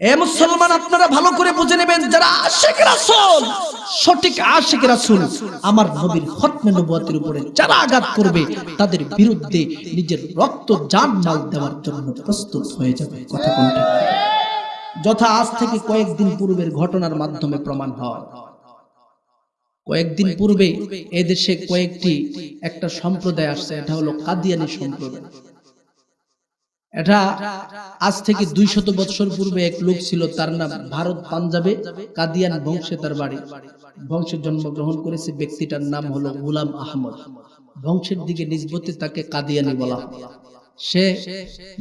এ মুসলমান, আপনারা ভালো করে বুঝে নেবেন, যারা আশিক রাসূল, সঠিক আশিক রাসূল, আমার নবীর খতমে নবুয়তের উপরে যারা আঘাত করবে, তাদের বিরুদ্ধে নিজের রক্ত জান মাল দেওয়ার জন্য প্রস্তুত হয়ে যাবে। কথা কোনটা? যথা আজ থেকে কয়েকদিন পূর্বের ঘটনার মাধ্যমে প্রমাণ হয়। কয়েকদিন পূর্বে এদেশে একটা সম্প্রদায় আসছে, এটা হলো কাদিয়ানী সম্প্রদায়। এটা আজ থেকে 200 বছর পূর্বে এক লোক ছিল, তার নাম ভারত পাঞ্জাবে কাদিয়ান বংশে তার বাড়ি, বংশে জন্মগ্রহণ করেছে। ব্যক্তিটার নাম হলো গোলাম আহমদ। বংশের দিকে নিসবতে তাকে কাদিয়ানি বলা হয়। সে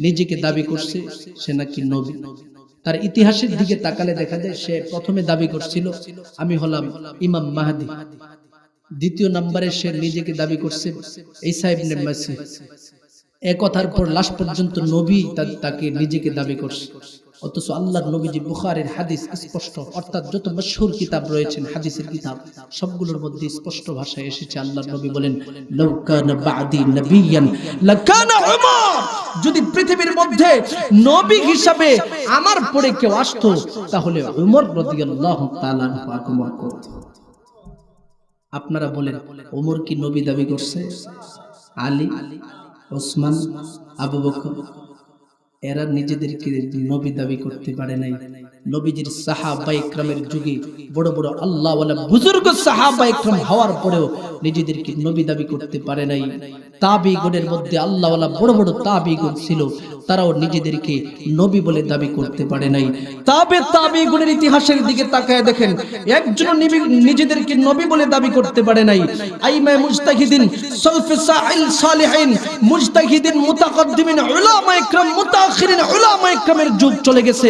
নিজেকে দাবি করছে সে নাকি নবী। তার ইতিহাসের দিকে তাকালে দেখা যায় সে প্রথমে দাবি করছিল আমি হলাম ইমাম মাহদি। দ্বিতীয় নম্বরে সে নিজেকে দাবি করছে ঈসা ইবনে মাসিহ। এক কথার পর লাস্ট পর্যন্ত নবী তাকে নিজেকে দাবি করছে। অথচ আল্লাহর নবীজি বুখারীর হাদিস স্পষ্ট, অর্থাৎ যত মশহুর কিতাব রয়েছেন হাদিসের কিতাব, সবগুলোর মধ্যে স্পষ্ট ভাষায় এসেছে, আল্লাহর নবী বলেন লাউ কানা বা'দি নাবিয়ান লাকানা উমর, যদি পৃথিবীর মধ্যে নবী হিসাবে আমার পরে কেউ আসতো তাহলে উমর রাদিয়াল্লাহু তাআলা আগমন করত। আপনারা বলেন ওমর কি নবী দাবি করছে? আলী, ওসমান, আবু বকর এরা নিজেদেরকে নবী দাবি করতে পারে নাই। নবীজির সাহাবায়ে কেরামের যুগে বড় বড় আল্লাহওয়ালা বুজুর্গ সাহাবায়ে কেরাম হওয়ার পরেও নিজেদেরকে নবী দাবি করতে পারে নাই। তাবিঈগণের মধ্যে আল্লাহওয়ালা বড় বড় তাবিঈগণ ছিল, তারাও নিজেদেরকে নবী বলে দাবি করতে পারে নাই। তাবিঈগণের ইতিহাসের দিকে তাকায় দেখেন, একজন নিজেদেরকে নবী বলে দাবি করতে পারে নাই। আইমা মুজতাহিদিন, সালফে সালিহিন, মুজতাহিদিন, মুতাকাদ্দিমিন, উলামায়ে কেরাম, মুতাআখিরিন, উলামায়ে কেরামের যুগ চলে গেছে,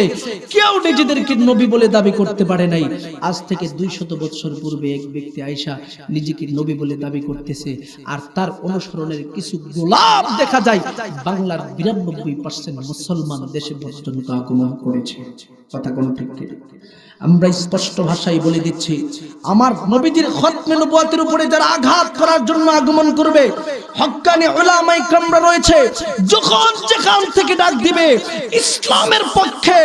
কেউ নিজেদেরকে নবী বলে দাবি করতে পারে নাই। আজ থেকে 200 বছর পূর্বে এক ব্যক্তি আয়েশা নিজেকে নবী বলে দাবি করতেছে, আর তার অনুসরণের কিছু গোলাপ দেখা যায় বাংলার 92% মুসলমান দেশে পর্যন্ত আগমন করেছে। কথা কোন ঠিক কি? আমরা স্পষ্ট ভাষায় বলে দিচ্ছি, আমার নবীজির খতমে নবুয়তের উপরে যারা আঘাত করার জন্য আগমন করবে, হক্কানি উলামায়ে কেরামরা রয়েছে, যখন যেখান থেকে ডাক দিবে ইসলামের পক্ষে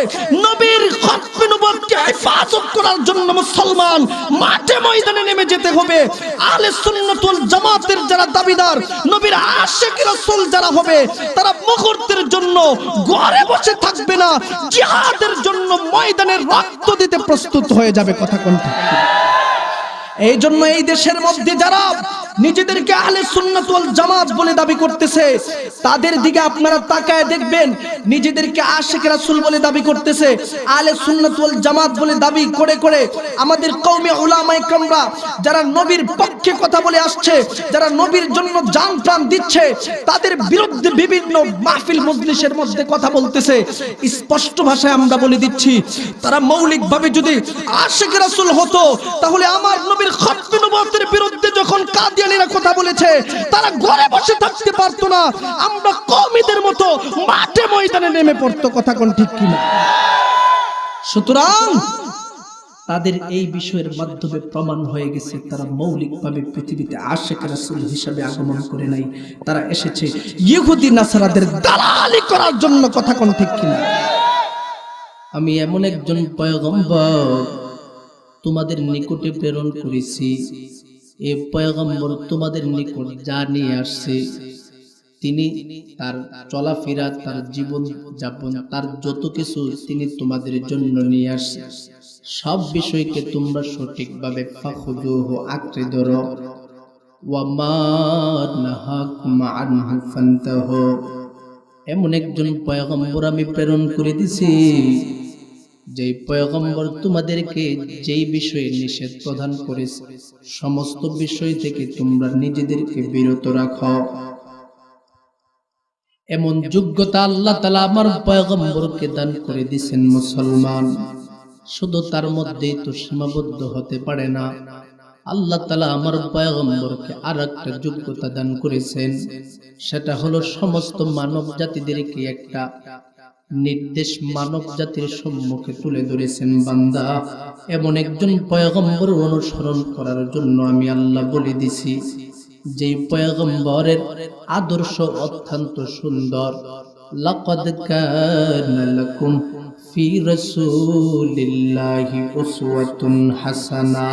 নবীর খতমে নবুয়তকে হেফাজত করার জন্য মুসলমান মাঠে ময়দানে নেমে যেতে হবে। আহলে সুন্নাত ওয়াল জামাতের যারা দাবিদার, নবীর আশিক রাসূল যারা হবে, তারা মুহূর্তের জন্য ঘরে বসে থাকবে না, জিহাদের জন্য ময়দানে রক্ত দিতে প্রস্তুত হয়ে যাবে। কথা কোনটা? এই জন্য এই দেশের মধ্যে যারা নিজেদেরকে আহলে সুন্নাত ওয়াল জামাত বলে দাবি করতেছে, তাদের দিকে আপনারা তাকায় দেখবেন, নিজেদেরকে আশিক রাসূল বলে দাবি করতেছে, আহলে সুন্নাত ওয়াল জামাত বলে দাবি করে করে আমাদের কওমি উলামায়ে কেরামরা যারা নবীর পক্ষে কথা বলে আসছে, যারা নবীর জন্য জান প্রাণ দিচ্ছে, তাদের বিরুদ্ধে বিভিন্ন মাহফিল মজলিসের মধ্যে কথা বলতেছে। স্পষ্ট ভাষায় আমরা বলে দিচ্ছি, তারা মৌলিকভাবে যদি আশিক রাসূল হতো তাহলে আমার নবীর খতমে নবুয়তের বিরুদ্ধে যখন কাদিয়ানীরা কথা বলেছে, তারা ঘরে বসে থাকতে পারতো না, আমরা কওমিদের মতো মাঠে ময়দানে নেমে পড়তো। কথা কোন ঠিক কিনা? সুতরাং তাদের এই বিষয়ের মাধ্যমে প্রমাণ হয়ে গেছে তারা মৌলিকভাবে পৃথিবীতে আশিক রাসূল হিসেবে আগমন করে নাই, তারা এসেছে ইহুদি নাসারাদের দালালি করার জন্য। কথা কোন ঠিক কিনা? আমি এমন একজন পয়গম্বর তোমাদের নিকটে প্রেরণ করেছি, এই পয়গম্বর তোমাদের নিকট যা নিয়ে আসছে, তিনি তার চলাফেরা, তার জীবন যাপন, তার যত কিছু তিনি তোমাদের জন্য নিয়ে আসছে, সব বিষয়কে তোমরা সঠিকভাবে ফাখুযুহু আঁকড়ে ধরো, ওয়া মা নাহাকুম আনহু ফান্তাহু। এমন একজন পয়গম্বর আমি প্রেরণ করে দিছি, যে পয়গম্বর তোমাদেরকে যেই বিষয়ে নিষেধ প্রদান করেছে সমস্ত বিষয় থেকে তোমরা নিজেদেরকে বিরত রাখো। এমন যোগ্যতা আল্লাহ তাআলা আমার পয়গম্বরকে দান করে দিয়েছেন। মুসলমান শুধু তার মধ্যেই তো সীমাবদ্ধ হতে পারে না, আল্লাহ তাআলা আমার পয়গম্বরকে আরেকটা যোগ্যতা দান করেছেন, সেটা হলো সমস্ত মানব জাতিদেরকে একটা নির্দেশ মানব জাতির সম্মুখে তুলে ধরেছেন, বান্দা এমন একজন পয়গম্বর অনুসরণ করার জন্য আমি আল্লাহ বলে দিছি, যে পয়গম্বরের আদর্শ অত্যন্ত সুন্দর, লাকাদ কানা লাকুম ফি রাসূলিল্লাহি উসওয়াতুন হাসানা।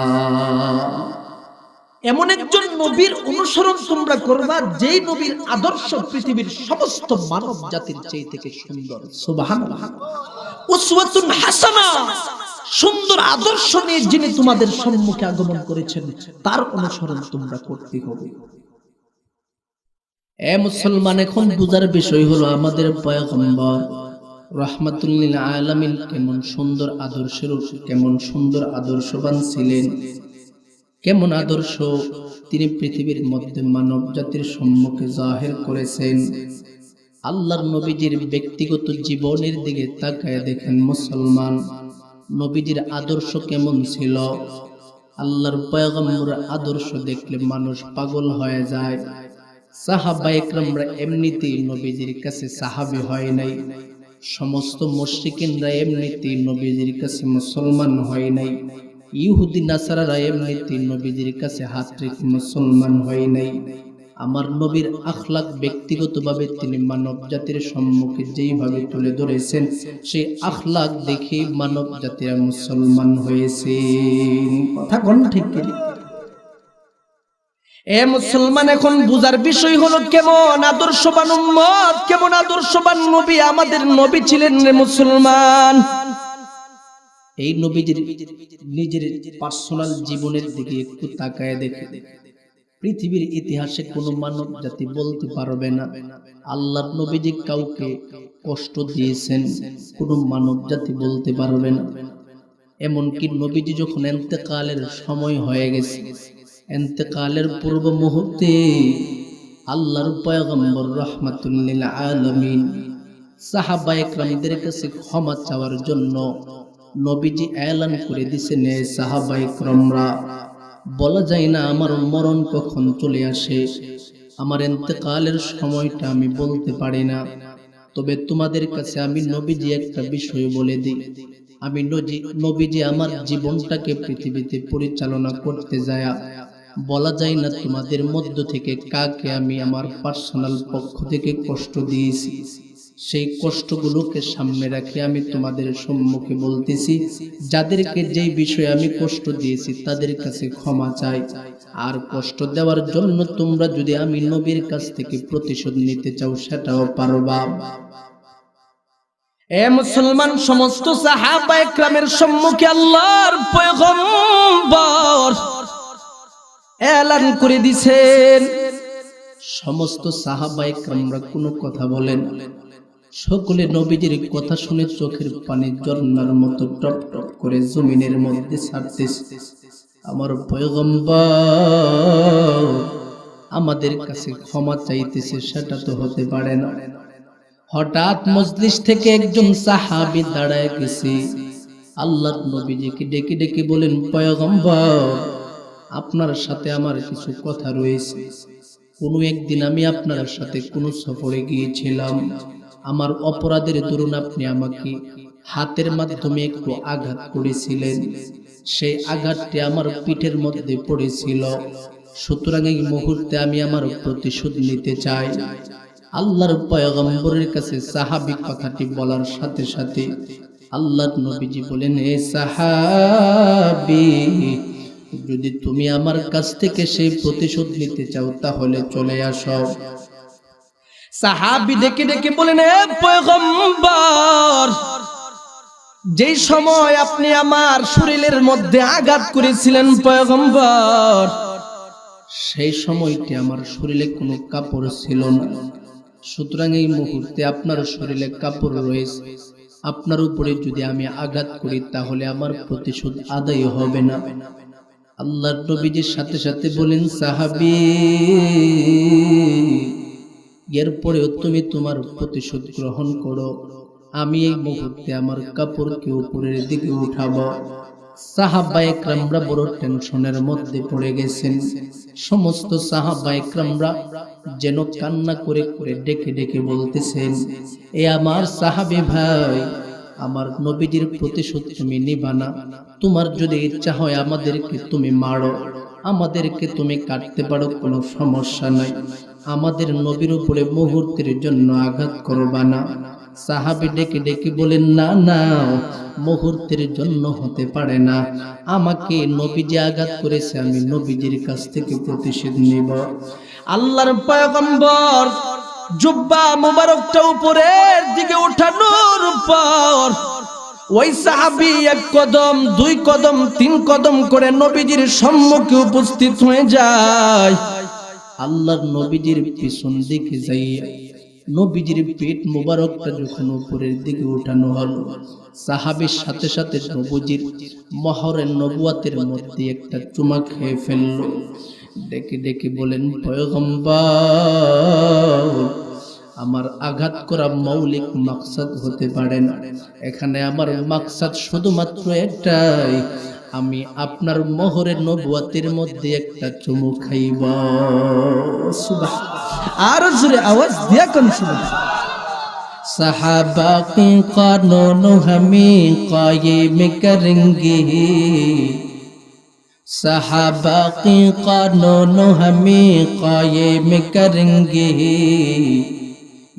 এমন একজন নবীর অনুসরণ তোমরা করবা যেই নবীর আদর্শ পৃথিবীর সমস্ত মানব জাতির চেয়ে থেকে সুন্দর। সুবহানাল্লাহ। উসওয়াতুন হাসানা, সুন্দর আদর্শ নিয়ে যিনি তোমাদের সম্মুখে আগমন করেছেন তার অনুসরণ তোমরা করতে হবে। এ মুসলমান, এখন বুঝার বিষয় হলো আমাদের পয়গম্বর রাহমাতুল লিল আলামিন কেমন সুন্দর আদর্শের, কেমন সুন্দর আদর্শবান ছিলেন, কেমন আদর্শ তিনি পৃথিবীর মধ্যে মানব জাতির সম্মুখে জাহির করেছেন। আল্লাহর নবীজির ব্যক্তিগত জীবনের দিকে তাকায় দেখেন মুসলমান, নবীজির আদর্শ কেমন ছিল। আল্লাহর পয়গম্বরের আদর্শ দেখলে মানুষ পাগল হয়ে যায়। সাহাবায়ে কেরামরা এমনিতেই নবীজির কাছে সাহাবী হয় নাই, সমস্ত মুশরিকিনরা এমনিতেই নবীজির কাছে মুসলমান হয় নাই, ইহুদি নাসারারা এমনিতেই নবীজির কাছে হাত রেখে মুসলমান হয় নাই। আমার নবীর আখলাক ব্যক্তিগতভাবে তিনি মানব জাতির সম্মুখে যেইভাবে তুলে ধরেছেন, সেই আখলাক দেখে মানব জাতিরা মুসলমান হয়েছে। কথা কোন ঠিক কি? এ মুসলমান, এখন বুঝার বিষয় হলো কেমন আদর্শবান উম্মত, কেমন আদর্শবান নবী আমাদের নবী ছিলেন রে মুসলমান। এই নবীজির নিজের পার্সোনাল জীবনের দিকে একটু তাকায় দেখে পৃথিবীর ইতিহাসে কোনো মানব জাতি বলতে পারবে না আল্লাহর নবীজি কাউকে কষ্ট দিয়েছেন, কোনো মানব জাতি বলতে পারবে না। এমনকি নবীজি যখন ইন্তেকালের সময় হয়ে গেছে, ইন্তেকালের পূর্ব মুহূর্তে আল্লাহর পয়গম্বর রাহমাতুল লিল আলামিন সাহাবায়ে কেরামদের কাছে ক্ষমা চাওয়ার জন্য নবীজি এলান করে দিয়েছেন, হে সাহাবায়ে কেরামরা, বলা যায় না আমার মরণ কখন চলে আসে, আমার ইন্তেকালের সময়টা আমি বলতে পারি না, তবে তোমাদের কাছে আমি নবীজি একটা বিষয় বলে দিই, আমি নবীজি আমার জীবনটাকে পৃথিবীতে পরিচালনা করতে যায় বলা যায় না তোমাদের মধ্য থেকে কাকে আমি আমার পার্সোনাল পক্ষ থেকে কষ্ট দিয়েছি। সেই কষ্টগুলোকে সামনে রাখে আমি তোমাদের সম্মুখে বলতেছি, যাদেরকে যেই বিষয়ে আমি কষ্ট দিয়েছি তাদের কাছে ক্ষমা চাই। আর কষ্ট দেওয়ার জন্য তোমরা যদি আমি নবীর কাছ থেকে প্রতিশোধ নিতে চাও সেটাও পারবা। এ মুসলমান, সমস্ত সাহাবায়ে কেরামের সম্মুখে আল্লাহর পয়গম্বর এলান করে দিয়েছেন। সমস্ত সাহাবায়ে কেরামরা কোনো কথা বলেন, সকলে নবীজির কথা শুনে চোখের পানি ঝর্ণার মতো টপ টপ করে জমিনের মধ্যে ছাড়তেছে। আমার পয়গম্বর আমাদের কাছে ক্ষমা চাইতেছে, সেটা তো হতে পারে না। হঠাৎ মজলিস থেকে একজন সাহাবী দাঁড়ায় গেছে, আল্লাহর নবীজিকে ডেকে ডেকে বলেন, পয়গম্বর আপনার সাথে আমার কিছু কথা রয়েছে। কোনো একদিন আমি আপনার সাথে কোনো সফরে গিয়েছিলাম, আমার অপরাধের দরুন আপনি আমাকে হাতের মাধ্যমে একটু আঘাত করেছিলেন, সেই আঘাতটি আমার পিঠের মধ্যে পড়েছিল, সুতরাং এই মুহূর্তে আমি আমার প্রতিশোধ নিতে চাই। আল্লাহর পয়গম্বরের কাছে সাহাবী কথাটি বলার সাথে সাথে আল্লাহর নবীজি বলেন, হে সাহাবী, যদি তুমি আমার কাছ থেকে সেই প্রতিশোধ নিতে চাও তাহলে চলে আসো। সাহাবী ডেকে ডেকে বলেন, হে পয়গম্বর, যেই সময় আপনি আমার শরীরের মধ্যে আঘাত করেছিলেন পয়গম্বর, সেই সময়টি আমার শরীরে কোনো কাপড় ছিল না, সুতরাং এই মুহূর্তে আপনার শরীরে কাপড় রয়েছে, আপনার উপরে যদি আমি আঘাত করি তাহলে আমার প্রতিশোধ আদায় হবে না। আল্লাহর নবীজির সাথে সাথে বলেন, সাহাবী, এরপরেও তুমি তোমার প্রতিশোধ গ্রহণ করো, আমি এই মুহূর্তে আমার কাপড়কে উপরের দিকে উঠাবো। সাহাবায়ে কেরামরা বড় টেনশনের মধ্যে পড়ে গেছেন। সমস্ত সাহাবায়ে কেরামরা যেন কান্না করে করে ডেকে ডেকে বলতেছেন, এ আমার সাহাবী ভাই, আমার নবীজির প্রতিশোধ তুমি নিবা না? তোমার যদি ইচ্ছা হয় আমাদেরকে তুমি মারো, আমাদেরকে তুমি কাটতে পারো, কোনো সমস্যা নাই, আমাদের নবীর উপরে মুহূর্তের জন্য আঘাত করবা না। সাহাবী ডেকে ডেকে বলেন, না না, মুহূর্তের জন্য হতে পারে না। আমাকে নবীজি আঘাত করেছে, আমি নবীজির কাছ থেকে প্রতিশোধ নিব। আল্লাহর পয়গম্বর জুব্বা মুবারকটা উপরের দিকে উঠানোর পর ওই সাহাবী এক কদম, দুই কদম, তিন কদম করে নবীজির সম্মুখে উপস্থিত হয়ে যায়। আল্লাহর নবীজির পিছন দিকে যাইয়া নবীজির পেট মুবারকটা যখন উপরের দিকে উঠানো হলো, সাহাবীর সাথে সাথে নবীজির মহরের নবুয়াতের মধ্যে একটা চুমা খেয়ে ফেললো। ডেকে ডেকে বলেন, পয়গম্বর, আমার আঘাত করা মৌলিক মাকসাদ হতে পারে না। এখানে আমার মাকসাদ শুধুমাত্র একটাই, আমি আপনার মোহরের নবুয়াতের মধ্যে একটা চুমু খাইব। সুবহান, আর জোরে আওয়াজ দিয়া কোন সুবহান। সাহাবা কি কানून हमें कायम करेंगे, साहबा की कानून हमें कायम करेंगे,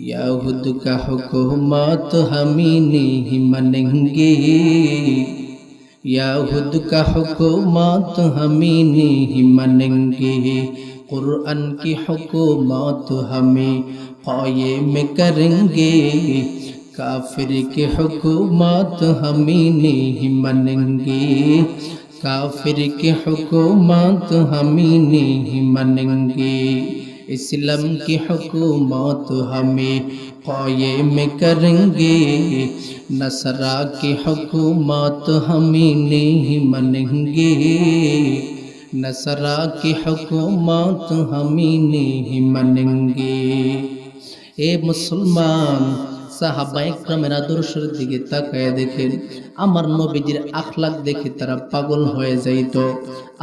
यहूद का हुकूमत हम नहीं मानेंगे, यहूद का हुकूमत हम नहीं मानेंगे, कुरान की हुकूमत हमें कायम करेंगे, काफिर की हुकूमत हम नहीं मानेंगे, काफिर की हुकूमत हम नहीं मानेंगे, इस्लाम की हुकूमत हमें कायम करेंगे, नसरा की हुकूमत हम नहीं मानेंगे, नसरा की हुकूमत हम नहीं मानेंगे। ए मुसलमान, সাহাবা ইকরামের আদর্শের দিকে তাকায় দেখেন, আমার নবীজির আখলাক দেখে তারা পাগল হয়ে যাইত।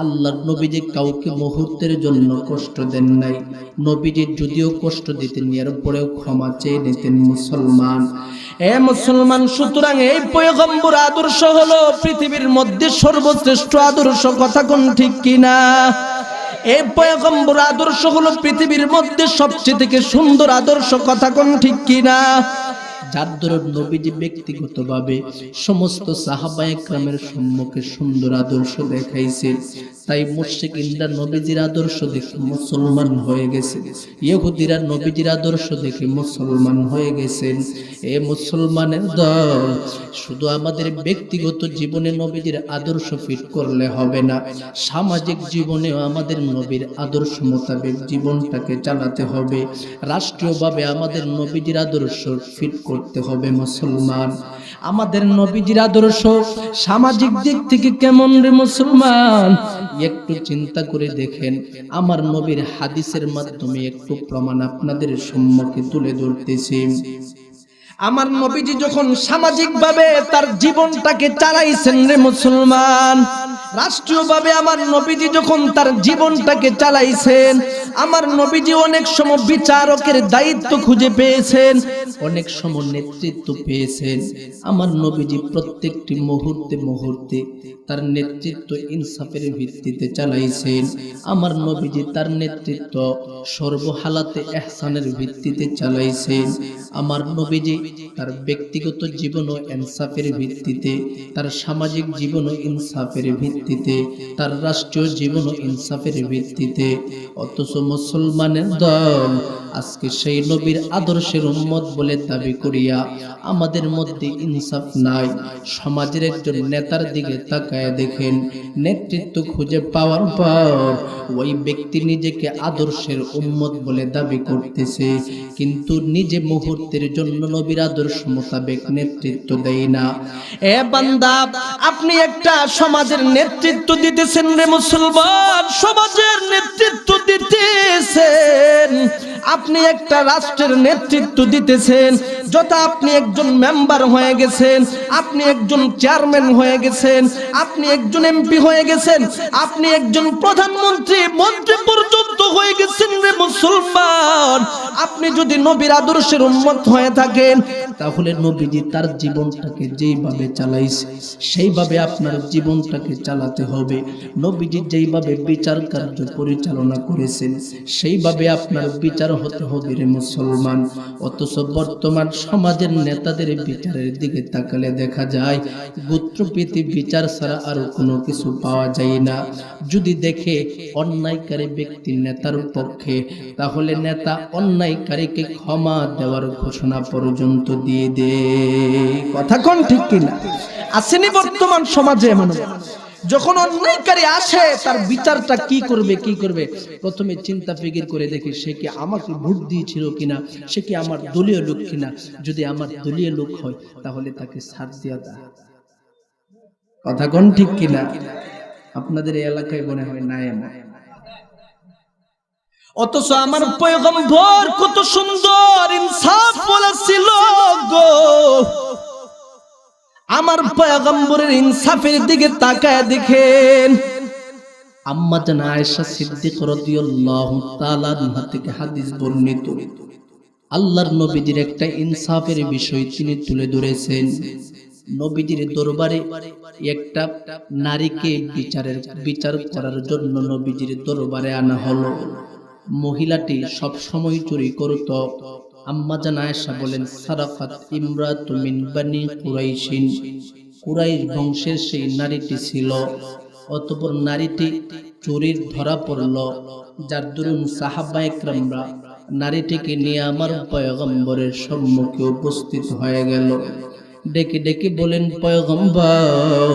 আল্লাহর নবীজি কাউকে মুহূর্তের জন্য কষ্ট দেন নাই। নবীজি যদিও কষ্ট দিতেন, এরপরেও ক্ষমা চেয়ে নিতেন। মুসলমান, এ মুসলমান, সুতরাং এই পয়গম্বর আদর্শ হলো পৃথিবীর মধ্যে সর্বশ্রেষ্ঠ আদর্শ। কথা কোন ঠিক কিনা? এই পয়গম্বর আদর্শ হলো পৃথিবীর মধ্যে সবচেয়ে থেকে সুন্দর আদর্শ। কথা কোন ঠিক কিনা? যার দরুন নবীজি ব্যক্তিগতভাবে সমস্ত সাহাবায়ে কেরামের সম্মুখে সুন্দর আদর্শ দেখাইছে। তাই মুশরিকিনরা নবীজির আদর্শ দেখে মুসলমান হয়ে গেছে, ইহুদিরা নবীজির আদর্শ দেখে মুসলমান হয়ে গেছেন। এ মুসলমানের দল, শুধু আমাদের ব্যক্তিগত জীবনে নবীজির আদর্শ ফিট করলে হবে না, সামাজিক জীবনেও আমাদের নবীর আদর্শ মোতাবেক জীবনটাকে চালাতে হবে। রাষ্ট্রীয়ভাবে আমাদের নবীজির আদর্শ ফিট করতে হবে। মুসলমান, আমাদের নবীজির আদর্শ সামাজিক দিক থেকে কেমন রে মুসলমান? একটু চিন্তা করে দেখেন। আমার নবীর হাদিসের মাধ্যমে একটু প্রমাণ আপনাদের সম্মুখে তুলে ধরতেছি। আমার নবীজি যখন সামাজিকভাবে তার জীবনটাকে চালাইছেন রে মুসলমান, রাষ্ট্রীয়ভাবে আমার নবীজি যখন তার জীবনটাকে চালাইছেন, আমার নবীজি অনেক সময় বিচারকের দায়িত্ব খুঁজে পেয়েছেন, অনেক সময় নেতৃত্ব পেয়েছেন। আমার নবীজি প্রত্যেকটি মুহূর্তে মুহূর্তে তার নেতৃত্ব ইনসাফের ভিত্তিতে চালাইছেন। আমার নবীজি তার নেতৃত্ব সর্বহালাতে ইহসানের ভিত্তিতে চালাইছেন। আমার নবীজি তার ব্যক্তিগত জীবনও ইনসাফের ভিত্তিতে, তার সামাজিক জীবনও ইনসাফের ভিত্তিতে, তার রাষ্ট্রীয় জীবনও ইনসাফের ভিত্তিতে। অথচ মুসলমানের দল আজকে সেই নবীর আদর্শের উম্মত বলে দাবি করিয়া আমাদের মধ্যে ইনসাফ নাই। সমাজের একজন নেতার দিকে তাকায় দেখেন, নেতৃত্ব খুঁজে পাওয়ার পর ওই ব্যক্তি নিজেকে আদর্শের উম্মত বলে দাবি করতেছে, কিন্তু নিজে মুহূর্তের জন্য নবীর আদর্শ মোতাবেক নেতৃত্ব দেয় না। এ বান্দা, আপনি একটা সমাজের নেতৃত্ব দিতেছেন রে মুসলমান, সমাজের নেতৃত্ব দিতেছেন, আপনি একটা রাষ্ট্রের নেতৃত্ব দিতেছেন। যত আপনি একজন মেম্বার হয়ে গেছেন, আপনি একজন চেয়ারম্যান হয়ে গেছেন, আপনি একজন এমপি হয়ে গেছেন, আপনি একজন প্রধানমন্ত্রী, মন্ত্রী পর্যন্ত হয়ে গেছেন রে মুসলমান। আপনি যদি নবীর আদর্শের উম্মত হয়ে থাকেন, তাহলে নবীজি তার জীবনটাকে যেইভাবে চালাইছে সেইভাবে আপনার জীবনটাকে চালাতে হবে। নবীজি যেইভাবে বিচার কার্য পরিচালনা করেছেন সেইভাবে আপনার বিচার বিচার হতে হবে রে মুসলমান। অথচ বর্তমান সমাজের নেতাদের বিচারের দিকে তাকালে দেখা যায় গোত্রপ্রীতি বিচার ছাড়া আর কোনো কিছু পাওয়া যায় না। যদি দেখে অন্যায়কারী ব্যক্তি নেতার পক্ষে, তাহলে নেতা অন্যায়কারীকে ক্ষমা দেওয়ার ঘোষণা পর্যন্ত দিয়ে দে। কথা কোন ঠিক কিনা? আসেনি বর্তমান সমাজে এমন? যখন অন্যায়কারী আসে তার বিচারটা কি করবে প্রথমে চিন্তা ফিকির করে দেখি সে কি আমাকে ভোট দিয়েছিল কিনা, সে কি আমার দলীয় লোক কিনা। যদি আমার দলীয় লোক হয় তাহলে তাকে ছাড় দেওয়া যায়। কথা কোন ঠিক কিনা? আপনাদের এই এলাকায় মনে হয় না এমন? অথচ আমার পয়গম্বর কত সুন্দর ইনসাফ বলেছিল গো। আমার পয়গম্বরের ইনসাফের দিকে তাকায় দেখেন। আম্মা জান আয়েশা সিদ্দিকা রাদিয়াল্লাহু তাআলা আনহা থেকে হাদিস বর্ণিত, আল্লাহর নবীজির একটা ইনসাফের বিষয় তিনি তুলে ধরেছেন। নবীজির দরবারে একটা নারীকে বিচার করার জন্য নবীজির দরবারে আনা হলো। মহিলাটি সব সময় চুরি করত। আম্মা জান আয়েশা বলেন, সারাকাত ইমরাতু মিন বানি কুরাইশিন, কুরাইশ বংশের সেই নারীটি ছিল। অতঃপর নারীটি চুরির ধরা পড়ল, যার দরুন সাহাবায়ে কেরামরা নারীটিকে নিয়ে আমার পয়গম্বরের সম্মুখে উপস্থিত হয়ে গেল। ডেকে ডেকে বলেন, পয়গম্বর,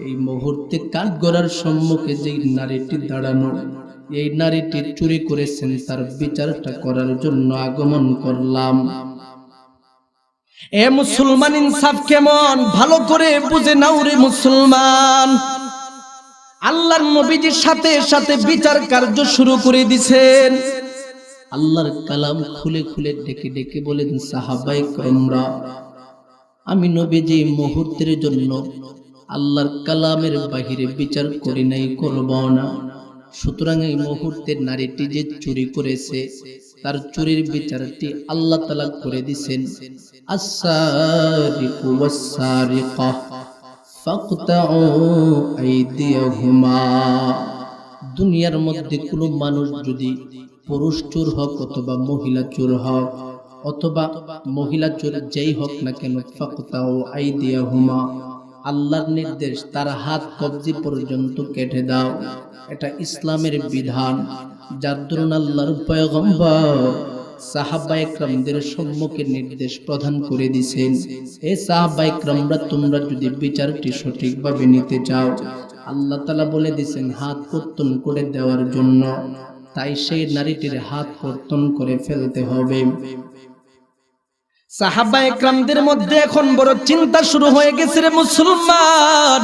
এই মুহূর্তে কাঠগড়ার সম্মুখে যে নারীটি দাঁড়ানো, এই নারীটি চুরি করেছেন, তার বিচারটা করার জন্য আগমন করলাম। এ মুসলমান, ইনসাফ কেমন ভালো করে বুঝে নাও রে মুসলমান। আল্লাহর নবীজির সাথে সাথে বিচার কার্য শুরু করে দিয়েছেন। আল্লাহর কালাম খুলে খুলে ডেকে ডেকে বলেন, সাহাবায়ে কেরামরা, আমি নবীজি মুহূর্তের জন্য আল্লাহর কালামের বাহিরে বিচার করি নাই, করব না। সুতরাং এই মুহূর্তে নারীটি যে চুরি করেছে তার চুরির বিচারটি আল্লাহ তাআলা করে দিবেন। আস-সারিকু ওয়াস-সারিকা ফাকতাউ আইদিয়াহুমা। দুনিয়ার মধ্যে কোনো মানুষ যদি পুরুষ চোর হোক অথবা মহিলা চোর হোক, অথবা মহিলা চোর যেই হোক না কেন, ফাকতাউ আইদিয়াহুমা, আল্লাহর নির্দেশ তার হাত কবজি পর্যন্ত কেটে দাও। এটা ইসলামের বিধান, যার দরুন আল্লাহর পয়গম্বর সাহাবায়ে কেরামদের সম্মুখে নির্দেশ প্রদান করে দিয়েছেন। এই সাহাবায়ে কেরামরা, তোমরা যদি বিচারটি সঠিকভাবে নিতে চাও, আল্লাহ তাআলা বলে দিয়েছেন হাত কর্তন করে দেওয়ার জন্য। তাই সেই নারীটির হাত কর্তন করে ফেলতে হবে। সাহাবায়ে কেরামদের মধ্যে এখন বড় চিন্তা শুরু হয়ে গেছে রে মুসলমান।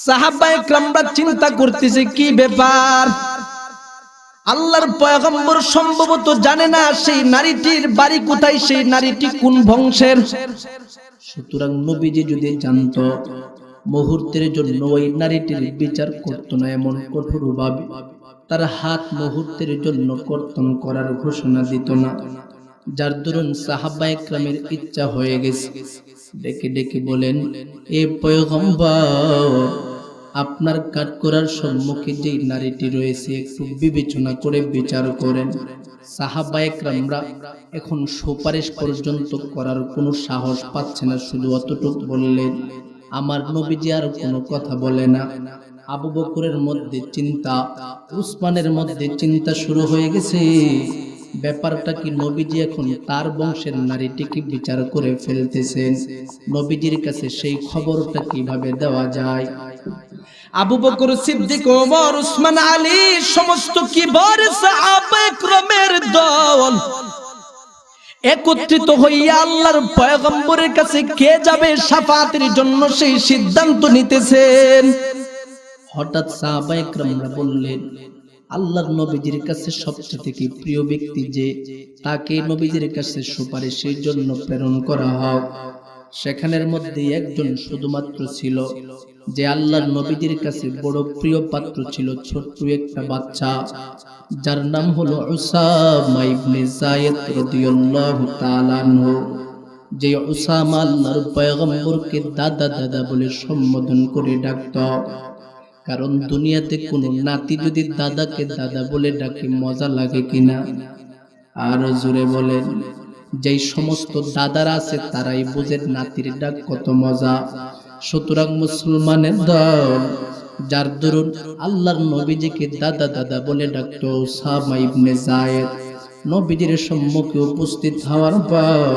সাহাবায়ে কেরামরা চিন্তা করতেছে কি ব্যাপার। আল্লাহর পয়গম্বর সম্ভবত জানে না সেই নারীটির বাড়ি কোথায়, সেই নারীটি কোন বংশের। সুতরাং নবীজি যদি জানতো, মুহূর্তের জন্য ওই নারীটির বিচার করতো না, এমন কঠোরভাবে তার হাত মুহূর্তের জন্য কর্তন করার ঘোষণা দিত না। যার দরুন সাহাবায়ে কেরামের ইচ্ছা হয়ে গেছে। ডেকে ডেকে বলেন, এ পয়গম্বর, আপনার কাঠগড়ার সম্মুখে যে নারীটি রয়েছে একটু বিবেচনা করে বিচার করেন। সাহাবায়ে কেরামরা এখন সুপারিশ পর্যন্ত করার কোনো সাহস পাচ্ছে না, শুধু অতটুকু বললেন। আমার নবীজি আর কোনো কথা বলে না। আবু বকরের মধ্যে চিন্তা, উসমানের মধ্যে চিন্তা শুরু হয়ে গেছে। ব্যাপারটা কি, নবীজি এখন তার বংশের নারীটিকে বিচার করে ফেলতেছেন, নবীজির কাছে সেই খবরটা কিভাবে দেওয়া যায়। আবু বকর সিদ্দিক, ওমর, উসমান, আলী, সমস্ত কিবার সাহাবায়ে কেরামের দল একত্রিত হইয়া আল্লাহর পয়গম্বরের কাছে কে যাবে শাফাতের জন্য সেই সিদ্ধান্ত নিতেছেন। হঠাৎ সাহাবায়ে কেরামরা বললেন, আল্লাহর নবীজির কাছে সবচেয়ে প্রিয় ব্যক্তি যে, তাকে নবীজির কাছে সুপারিশের জন্য প্রেরণ করা হোক। সেখানের মধ্যে একজন শুধুমাত্র ছিল যে আল্লাহর নবীজির কাছে বড় প্রিয় পাত্র ছিল, ছোট্ট একটা বাচ্চা, যার নাম হলো উসামা ইবনে যায়েদ রাদিয়াল্লাহু তাআলা আনহু। যে উসামা আল্লাহর পয়গম্বরকে দাদা দাদা বলে সম্বোধন করে ডাকত। কারণ দুনিয়াতে কোনো নাতি যদি দাদাকে দাদা বলে ডাকে মজা লাগে কিনা? আর জোরে বলেন। যেই সমস্ত দাদারা আছে তারাই বোঝে নাতির ডাক কত মজা। সুতরাং মুসলমানের দল, যার দরুন আল্লাহর নবীজিকে দাদা দাদা বলে ডাকতো উসামা ইবনে যায়েদ, নবীজির সম্মুখে উপস্থিত হওয়ার পর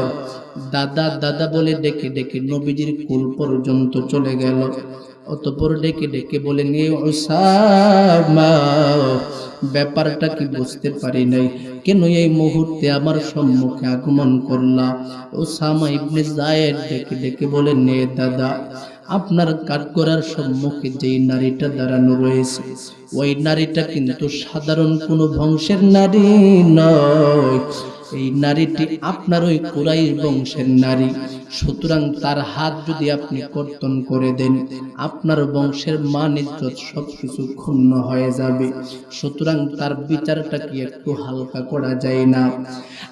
দাদা দাদা বলে ডেকে ডেকে নবীজির কুল পর্যন্ত চলে গেল। অতঃপর ডেকে ডেকে বলেন, এ উসামা, ব্যাপারটা কি বুঝতে পারি নাই, কেন এই মুহূর্তে আমার সম্মুখে আগমন করলা? উসামা ইবনে যায়েদ ডেকে ডেকে বলেন, নে দাদা, আপনার কাঠগড়ার সম্মুখে যেই নারীটা দাঁড়ানো রয়েছে, ওই নারীটা কিন্তু সাধারণ কোনো বংশের নারী নয়। এই নারীটি আপনার ওই কুরাইশ বংশের নারী। সুতরাং তার হাত যদি আপনি কর্তন করে দেন, আপনার বংশের মান ইজ্জত সবকিছু ক্ষুণ্ণ হয়ে যাবে। সুতরাং তার বিচারটা কি একটু হালকা করা যায় না?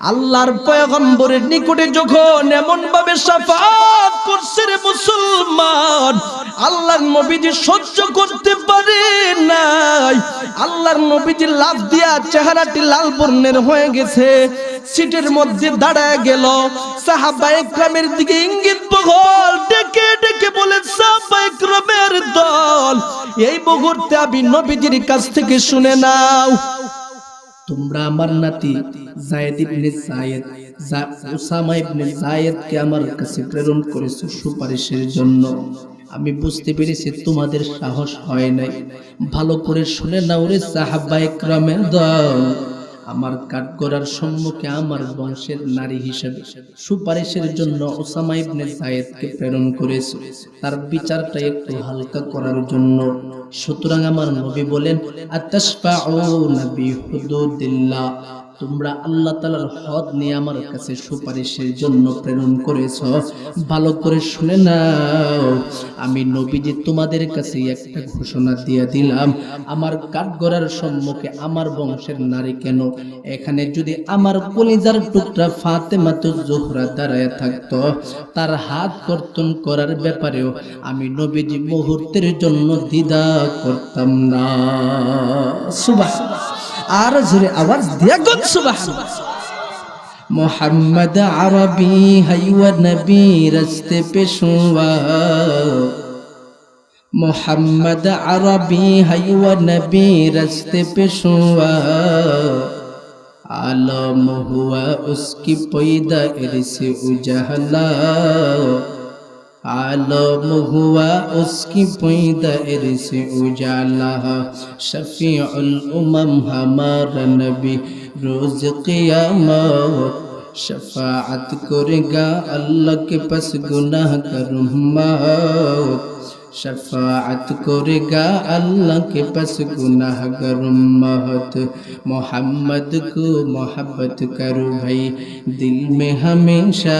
আল্লাহর পয়গম্বরের নিকটে যখন এমন ভাবে শাফাত করছে রে মুসলমান, আল্লাহর নবীজি সহ্য করতে পারে নাই। আল্লাহর নবীজি লাফ দিয়া চেহারাটি লাল বর্ণের হয়ে গেছে, সিটের মধ্যে দাঁড়ায় গেল। সাহাবায়ে কেরামের দিকে ইঙ্গিত বহল ডেকে ডেকে বলেন, সাহাবায়ে কেরামের দল, এই মুহূর্তে আমি নবীজির কাছ থেকে শুনে নাও, তোমরা আমার নাতি যায়েদ ইবনে যায়েদ, উসামা ইবনে যায়েদকে আমার কাছে প্রেরণ করেছো সুপারিশের জন্য। আমি বুঝতে পেরেছি তোমাদের সাহস হয় নাই। ভালো করে শুনে নাও রে সাহাবায়ে কেরামের দল, আমার কাঠগড়ার সম্মুখে আমার বংশের নারী হিসেবে সুপারিশের জন্য উসামা ইবনে যায়েদকে প্রেরণ করেছে, তার বিচারটা একটু হালকা করার জন্য। সুতরাং আমার নবী বলেন, আতাশফাউনা বিহুদুদিল্লাহ, তোমরা আল্লাহ তাআলার হদ নিয়ে আমার কাছে সুপারিশের জন্য প্রেরণ করেছো। ভালো করে শুনে নাও, আমি নবীজি তোমাদের কাছে একটা ঘোষণা দিয়ে দিলাম, আমার কাঠগড়ার সম্মুখে আমার বংশের নারী কেন, এখানে যদি আমার কলিজার টুকরা ফাতেমাতুজ জোহরা দাঁড়ায় থাকতো, তার হাত কর্তন করার ব্যাপারেও আমি নবীজি মুহূর্তের জন্য দ্বিধা করতাম না। সুবহানাল্লাহ। আর জোরে আওয়াজ দিয়া গো সুবহানাল্লাহ। মোহাম্মদ আরবি হাইওয়া নবী রাস্তে পেশোয়া, मोहम्मद अरबी हयवा नबी रस्ते पे शुआ, आलम हुआ उसकी पैदा इरसे उजहला, आलम हुआ उसकी पैदा इरसे उजाला, शफीउल उमम हमारा नबी रोज क़ियामत, शफाअत करेगा अल्लाह के पास गुनाह कर उम्मत, शफाअत करेगा अल्लाह के पास गुनाहगार उम्मत। मोहम्मद को मोहब्बत करो भाई दिल में हमेशा,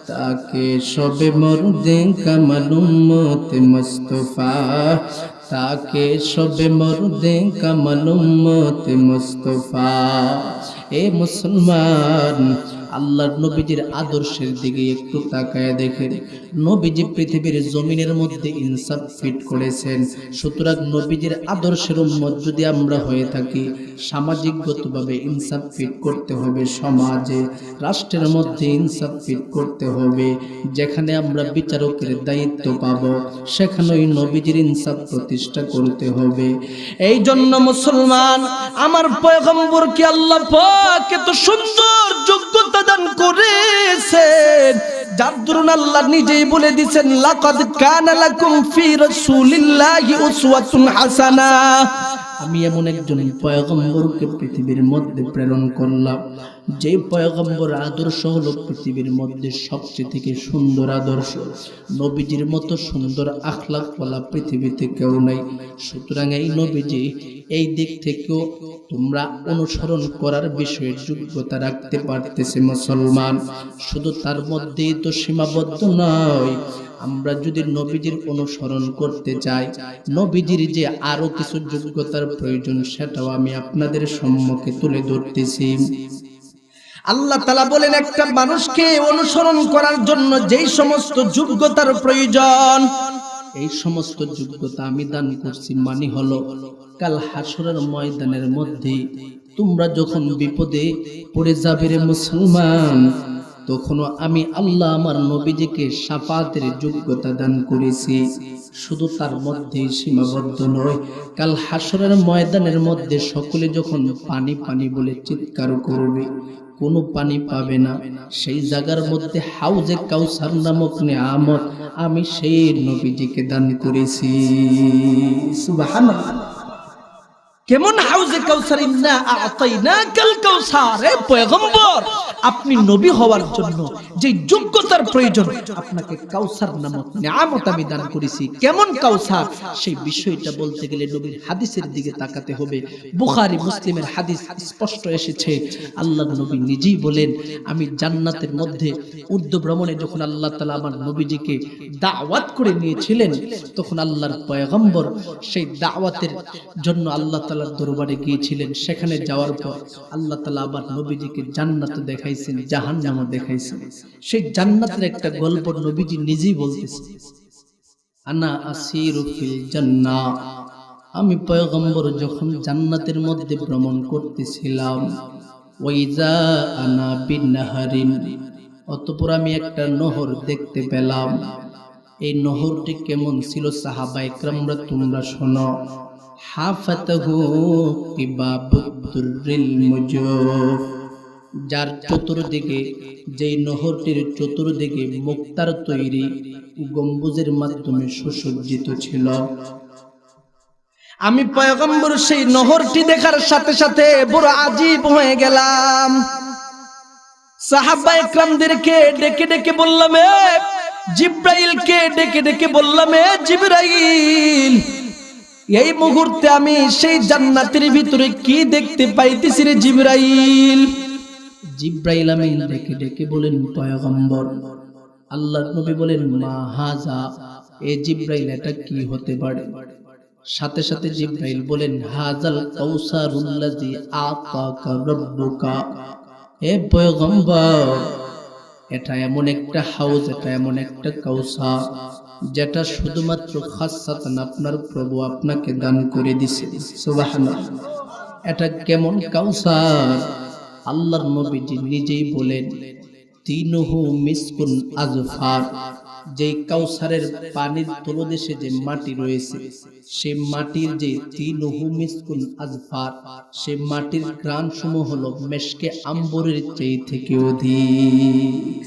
ताकि शोबे मर्दे का मालूमत मुस्तफा, ताकि शोबे मर्दे का मालूमत मुस्तफा। ए मुसलमान, আল্লাহর নবীজির আদর্শের দিকে একটু তাকায় দেখেন। নবীজি পৃথিবীর জমিনের মধ্যে ইনসাফ ফিট করেছেন। সুতরাং নবীজির আদর্শের উম্মত যদি আমরা হয়ে থাকি, সামাজিকগতভাবে ইনসাফ ফিট করতে হবে, সমাজে রাষ্ট্রের মধ্যে ইনসাফ ফিট করতে হবে। যেখানে আমরা বিচারকের দায়িত্ব পাব, সেখানেই নবীজির ইনসাফ প্রতিষ্ঠা করতে হবে। এই জন্য মুসলমান, আমার পয়গম্বরকে আল্লাহ পাক এত সুন্দর যোগ্যতা দান করেছেন, যার দরুন আল্লাহ নিজেই বলে দিয়েছেন, লাকাদ কানা লাকুম ফি রাসূলিল্লাহি উসওয়াতুন হাসানা। আমি এমন একজন পয়গম্বরকে পৃথিবীর মধ্যে প্রেরণ করলাম, যে পয়গম্বর আদর্শ হলো পৃথিবীর মধ্যে সবচেয়ে থেকে সুন্দর আদর্শ। নবীজির মতো সুন্দর আখলাক ওয়ালা পৃথিবীতে কেউ নাই। সুতরাং এই নবীজি এই দিক থেকেও তোমরা অনুসরণ করার বিষয়ে যোগ্যতা রাখতে পারতেছে মুসলমান। শুধু তার মধ্যেই তো সীমাবদ্ধ নয়, আমরা যদি নবীজির অনুসরণ করতে চাই, নবীজির যে আরো কিছু যোগ্যতার প্রয়োজন, সেটাও আমি আপনাদের সম্মুখে তুলে ধরতেছি। আল্লাহ তাআলা বলেন, একটা মানুষকে অনুসরণ করার জন্য যেই সমস্ত যোগ্যতার প্রয়োজন, এই সমস্ত যোগ্যতা আমি দান করছি, মানে হলো কাল হাসরের ময়দানের মধ্যে তোমরা যখন বিপদে পড়ে যাবে রে মুসলমান, তখনও আমি আল্লাহ আমার নবীজিকে শাফাতের যোগ্যতা দান করেছি। শুধু তার মধ্যেই সীমাবদ্ধ নয়, কাল হাসরের ময়দানের মধ্যে সকলে যখন পানি পানি বলে চিৎকার করবে, কোনো পানি পাবে না, সেই জায়গার মধ্যে হাউজে কাউসার নামক নিয়ামত আমি সেই নবীজিকে দান করেছি। সুবহানাল্লাহ। কেমন হাউজে কাউসার? ইন্না আ'তাইনাকাল কাউসার। হে পয়গম্বর, আপনি নবী হওয়ার জন্য যে যোগ্যতার প্রয়োজন, আপনাকে কাউসার নামক নিয়ামত আমি দান করেছি। কেমন কাউসার, সেই বিষয়টা বলতে গেলে নবীর হাদিসের দিকে তাকাতে হবে। বুখারী মুসলিমের হাদিস স্পষ্ট এসেছে, আল্লাহর নবী নিজেই বলেন, আমি জান্নাতের মধ্যে ঊর্ধ্ব ভ্রমণে যখন আল্লাহ তাআলা আমার নবীজিকে দাওয়াত করে নিয়েছিলেন, তখন আল্লাহর পয়গম্বর সেই দাওয়াতের জন্য আল্লাহ তাআলার দরবারে গিয়েছিলেন। সেখানে যাওয়ার পর আল্লাহ তাআলা আবার নবীজিকে জান্নাত দেখাইছেন, জাহান্নামও দেখাইছেন। সেই জান্নাতের একটা গল্প নবীজি নিজেই বলতেছেন, আনা আসিরু ফিল জান্নাহ, আমি পয়গম্বর যখন জান্নাতের মধ্যে ভ্রমণ করতেছিলাম, ওয়াইজা আনা বিনাহারিন, অতঃপর আমি একটা নহর দেখতে পেলাম। এই নহরটি কেমন ছিল সাহাবায়ে কেরামরা তোমরা শোনো। হাফাতাহু কিবাবুদ্দুরিল মুজুফ, যার চতুর্দিকে, যেই নহরটির চতুর্দিকে মুক্তার তৈরি গম্বুজের মাধ্যমে সুসজ্জিত ছিল। আমি পয়গম্বর সেই নহরটি দেখার সাথে সাথে বড় আজীব হয়ে গেলাম। সাহাবায়ে কেরামদেরকে ডেকে ডেকে বললাম, জিব্রাইলকে ডেকে ডেকে বললাম, জিব্রাইল, এই মুহূর্তে আমি সেই জান্নাতের ভিতরে কি দেখতে পাইতেছি রে জিব্রাইল? জিব্রাইল আমি ডেকে ডেকে বলেন, পয়গম্বর, আল্লাহর নবী বলেন, মা হাজা, এ জিব্রাইল এটা কি হতে পারে? সাথে সাথে জিব্রাইল বলেন, হাজাল কাউসারুল্লাযী আতাকা রাব্বুকা, হে পয়গম্বর, এটা এমন একটা হাউজ, এটা এমন একটা কাউসার যেটা শুধুমাত্র খাসসাতান আপনার প্রভু আপনাকে দান করে দিয়েছে। সুবহানাল্লাহ। এটা কেমন কাউসার? আল্লাহর নবীজি নিজেই বলেন, তিনুহু মিসকুন আজফার, যেই কাউসারের পানির তলদেশে যে মাটি রয়েছে, সেই মাটির যে তিনুহু মিসকুন আজফার, সেই মাটির ঘ্রাণ সমূহ হলো মেশকে আম্বরের চেয়ে থেকে অধিক।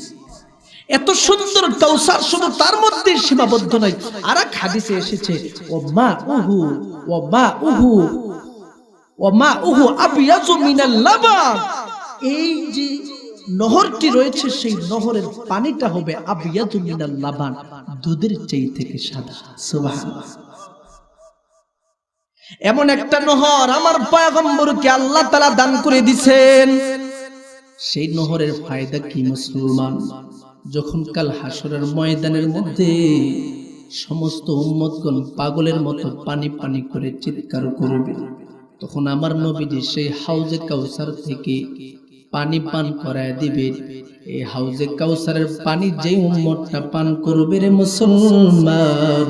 এত সুন্দর কাউসার শুধু তার মধ্যে সীমাবদ্ধ নয়, আরেক হাদিসে এসেছে, ও মা উহু ও মা উহু ও মা উহু আবিয়াজু মিনাল লাবান, এই যে নহরটি রয়েছে সেই নহরের পানিটা হবে আবিয়াজু মিনাল লাবান, দুধের চেয়ে থেকে সাদা। সুবহানাল্লাহ। এমন একটা নহর আমার পয়গম্বরকে আল্লাহ তাআলা দান করে দিবেন। সেই নহরের ফায়দা কি মুসলমান? যখন কাল হাসরের ময়দানের মধ্যে সমস্ত উম্মতগণ পাগলের মতো পানি পানি করে চিৎকার করবে, তখন আমার নবীজি সেই হাউজে কাউসার থেকে পানি পান করায় দিবে। এই হাউজে কাউসারের পানি যে উম্মতটা পান করবে রে মুসলমান,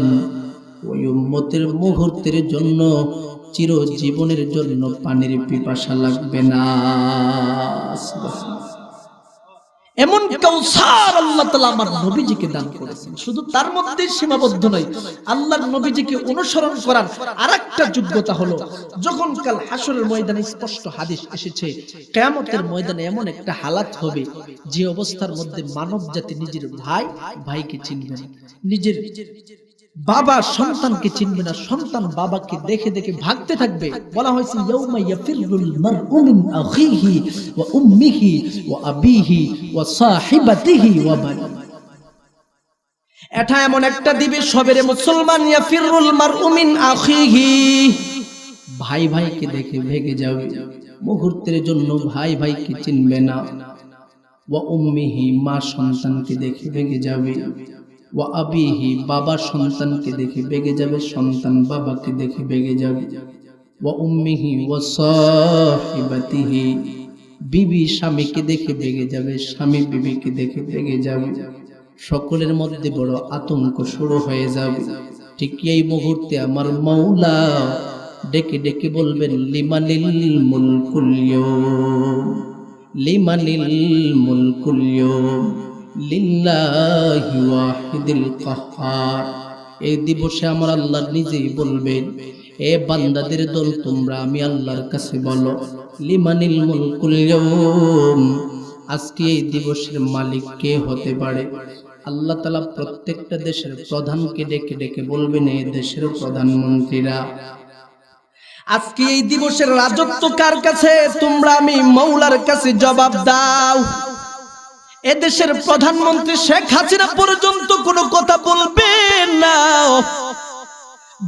ওই উম্মতের মুহূর্তের জন্য, চিরজীবনের জন্য পানির পিপাসা লাগবে না। এমন কাউসার আল্লাহ তাআলা আমার নবীজিকে দান করেছেন। শুধু তার মধ্যে সীমাবদ্ধ নয়, আল্লাহর নবীজিকে অনুসরণ করার আরেকটা যোগ্যতা হলো, যখন কাল হাসরের ময়দানে স্পষ্ট হাদিস এসেছে, কিয়ামতের ময়দানে এমন একটা হালাত হবে যে অবস্থার মধ্যে মানব জাতি নিজের ভাই ভাইকে চিনবে না, নিজের বাবা সন্তানকে চিনবে না, সন্তান বাবাকে দেখে দেখে ভাগতে থাকবে। বলা হয়েছে, ইয়াউমা ইয়াফিরুল মারউ মিন আখিহি ওয়া উম্মিহি ওয়া আবিহি ওয়া সাহিবাতিহি ওয়া বানি। এটা এমন একটা দিবস হবে রে মুসলমান, ইয়াফিরুল মারউ মিন আখিহি, ভাই ভাইকে দেখে ভেগে যাবে, মুহূর্তের জন্য ভাই ভাইকে চিনবে না। ওয়া উম্মিহি, মা সন্তানকে দেখে ভেগে যাবে। ওয়া আবিহি, বাবা সন্তানকে দেখে বেগে যাবে, সন্তান বাবাকে দেখে বেগে যাবে। ওয়া উম্মিহি ওয়া সাহিবাতিহি, বিবি স্বামীকে দেখে বেগে যাবে, স্বামী বিবিকে দেখে বেগে যাবে। সকলের মধ্যে বড় আতঙ্ক শুরু হয়ে যাবে। ঠিক এই মুহূর্তে আমার মাওলা ডেকে ডেকে বলবেন লিমানিল মুলকুল ইয়াউম, লিমানিল মুলকুল ইয়াউম, লিল্লাহি ওয়াহিদিল কাহ্হার। এই দিবসে আমার আল্লাহ নিজেই বলবেন, এ বান্দাদের দল তোমরা আমি আল্লাহর কাছে বলো লিমানিল মুলকুল ইয়াউম, আজকে এই দিবসের মালিক কে হতে পারে? আল্লাহ তাআলা প্রত্যেকটা দেশের প্রধানকে ডেকে ডেকে বলবেন, এই দেশের প্রধানমন্ত্রীরা আজকে এই দিবসের রাজত্ব কার কাছে? তোমরা আমি মাওলার কাছে জবাব দাও। এদেশের প্রধানমন্ত্রী শেখ হাসিনা পর্যন্ত কোনো কথা বলবে না।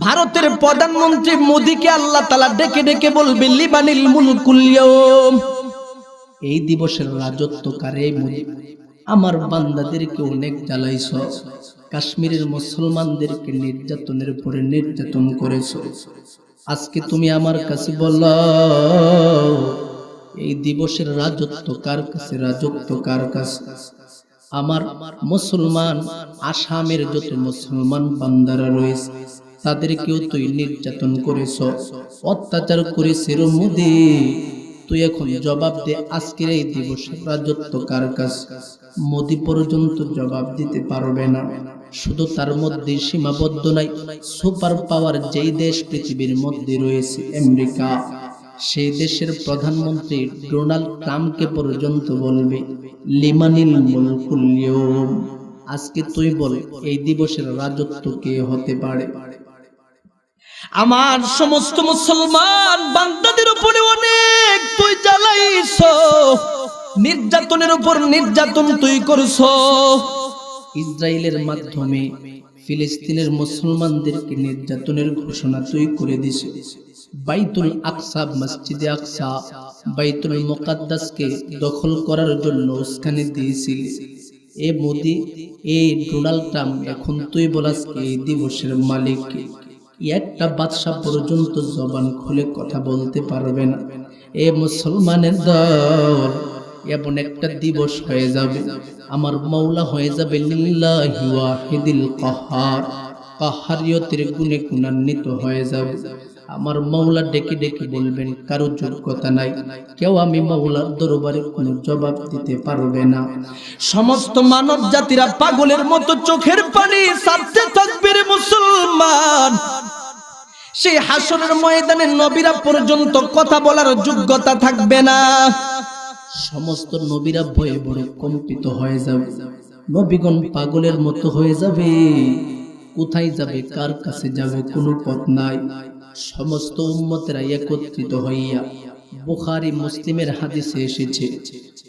ভারতের প্রধানমন্ত্রী মোদীকে আল্লাহ তাআলা ডেকে ডেকে বলবে লিমানিল মুলকুল ইয়াউম, এই দিবসের রাজত্ব কারে? মোদী। আমার বান্দাদেরকে অনেক জ্বালাইছ, কাশ্মীরের মুসলমানদেরকে নির্যাতনের পরে নির্যাতন করেছো, আজকে তুমি আমার কাছে বলো এই দিবসের রাজত্ব কার কাছে? রাজত্ব কার কাছে? আমার মুসলমান আসামের যত মুসলমান বান্দারা রয়েছে তাদেরকেও তুই নির্যাতন করেছ, অত্যাচার করেছিস মোদী, তুই এখন জবাব দে আজকের এই দিবসের রাজত্ব কার কাছে? মোদী পর্যন্ত জবাব দিতে পারবে না। শুধু তার মধ্যে সীমাবদ্ধ নাই, সুপার পাওয়ার যেই দেশ পৃথিবীর মধ্যে রয়েছে আমেরিকা, সেই দেশের প্রধানমন্ত্রী ডোনাল্ড ট্রাম্পকে পর্যন্ত বলবে লিমানিল মুলকুল ইয়াউম, আজকে তুই বল এই দিবসের রাজত্ব কে হতে পারে? আমার সমস্ত মুসলমান বান্দাদের উপরে অনেক তুই জ্বালাইছ, নির্যাতনের উপর নির্যাতন তুই করছ। ইসরায়েলের মাধ্যমে ফিলিস্তিনের মুসলমানদেরকে নির্যাতনের ঘোষণা তুই করে দিছিস। বাইতুল আকসা, মসজিদে আকসা, বাইতুল মুকাদ্দাসকে দখল করার জন্য উস্কানি দিয়েছিলি। এ মোদী, এ ডোনাল্ড ট্রাম্প, এখন তুই বলাস এই দিবসের মালিক কে? একটা বাদশা পর্যন্ত জবান খুলে কথা বলতে পারবে না। এ মুসলমানের দল, এমন একটা দিবস হয়ে যাবে আমার মাওলা হয়ে যাবে লিল্লাহি ওয়াহিদিল কাহ্হার, কাহ্হারিয়তের গুণে গুণান্বিত হয়ে যাবে। আমার মাওলা ডেকে ডেকে বলবেন কারো যোগ্যতা নাই, কেউ আমি মাওলার দরবারে কোনো জবাব দিতে পারবে না। সমস্ত মানব জাতিরা পাগলের মতো চোখের পানি ছাড়তে থাকবে রে মুসলমান। সেই হাসরের ময়দানে নবীরা পর্যন্ত কথা বলার যোগ্যতা থাকবে না। সমস্ত নবীরা ভয়ে ভয়ে কম্পিত হয়ে যাবে, নবীগণ পাগলের মতো হয়ে যাবে। কোথায় যাবে, কার কাছে যাবে, কোনো পথ নাই। সমস্ত উম্মতেরা একত্রিত হইয়া, বুখারী মুসলিমের হাদিসে এসেছে,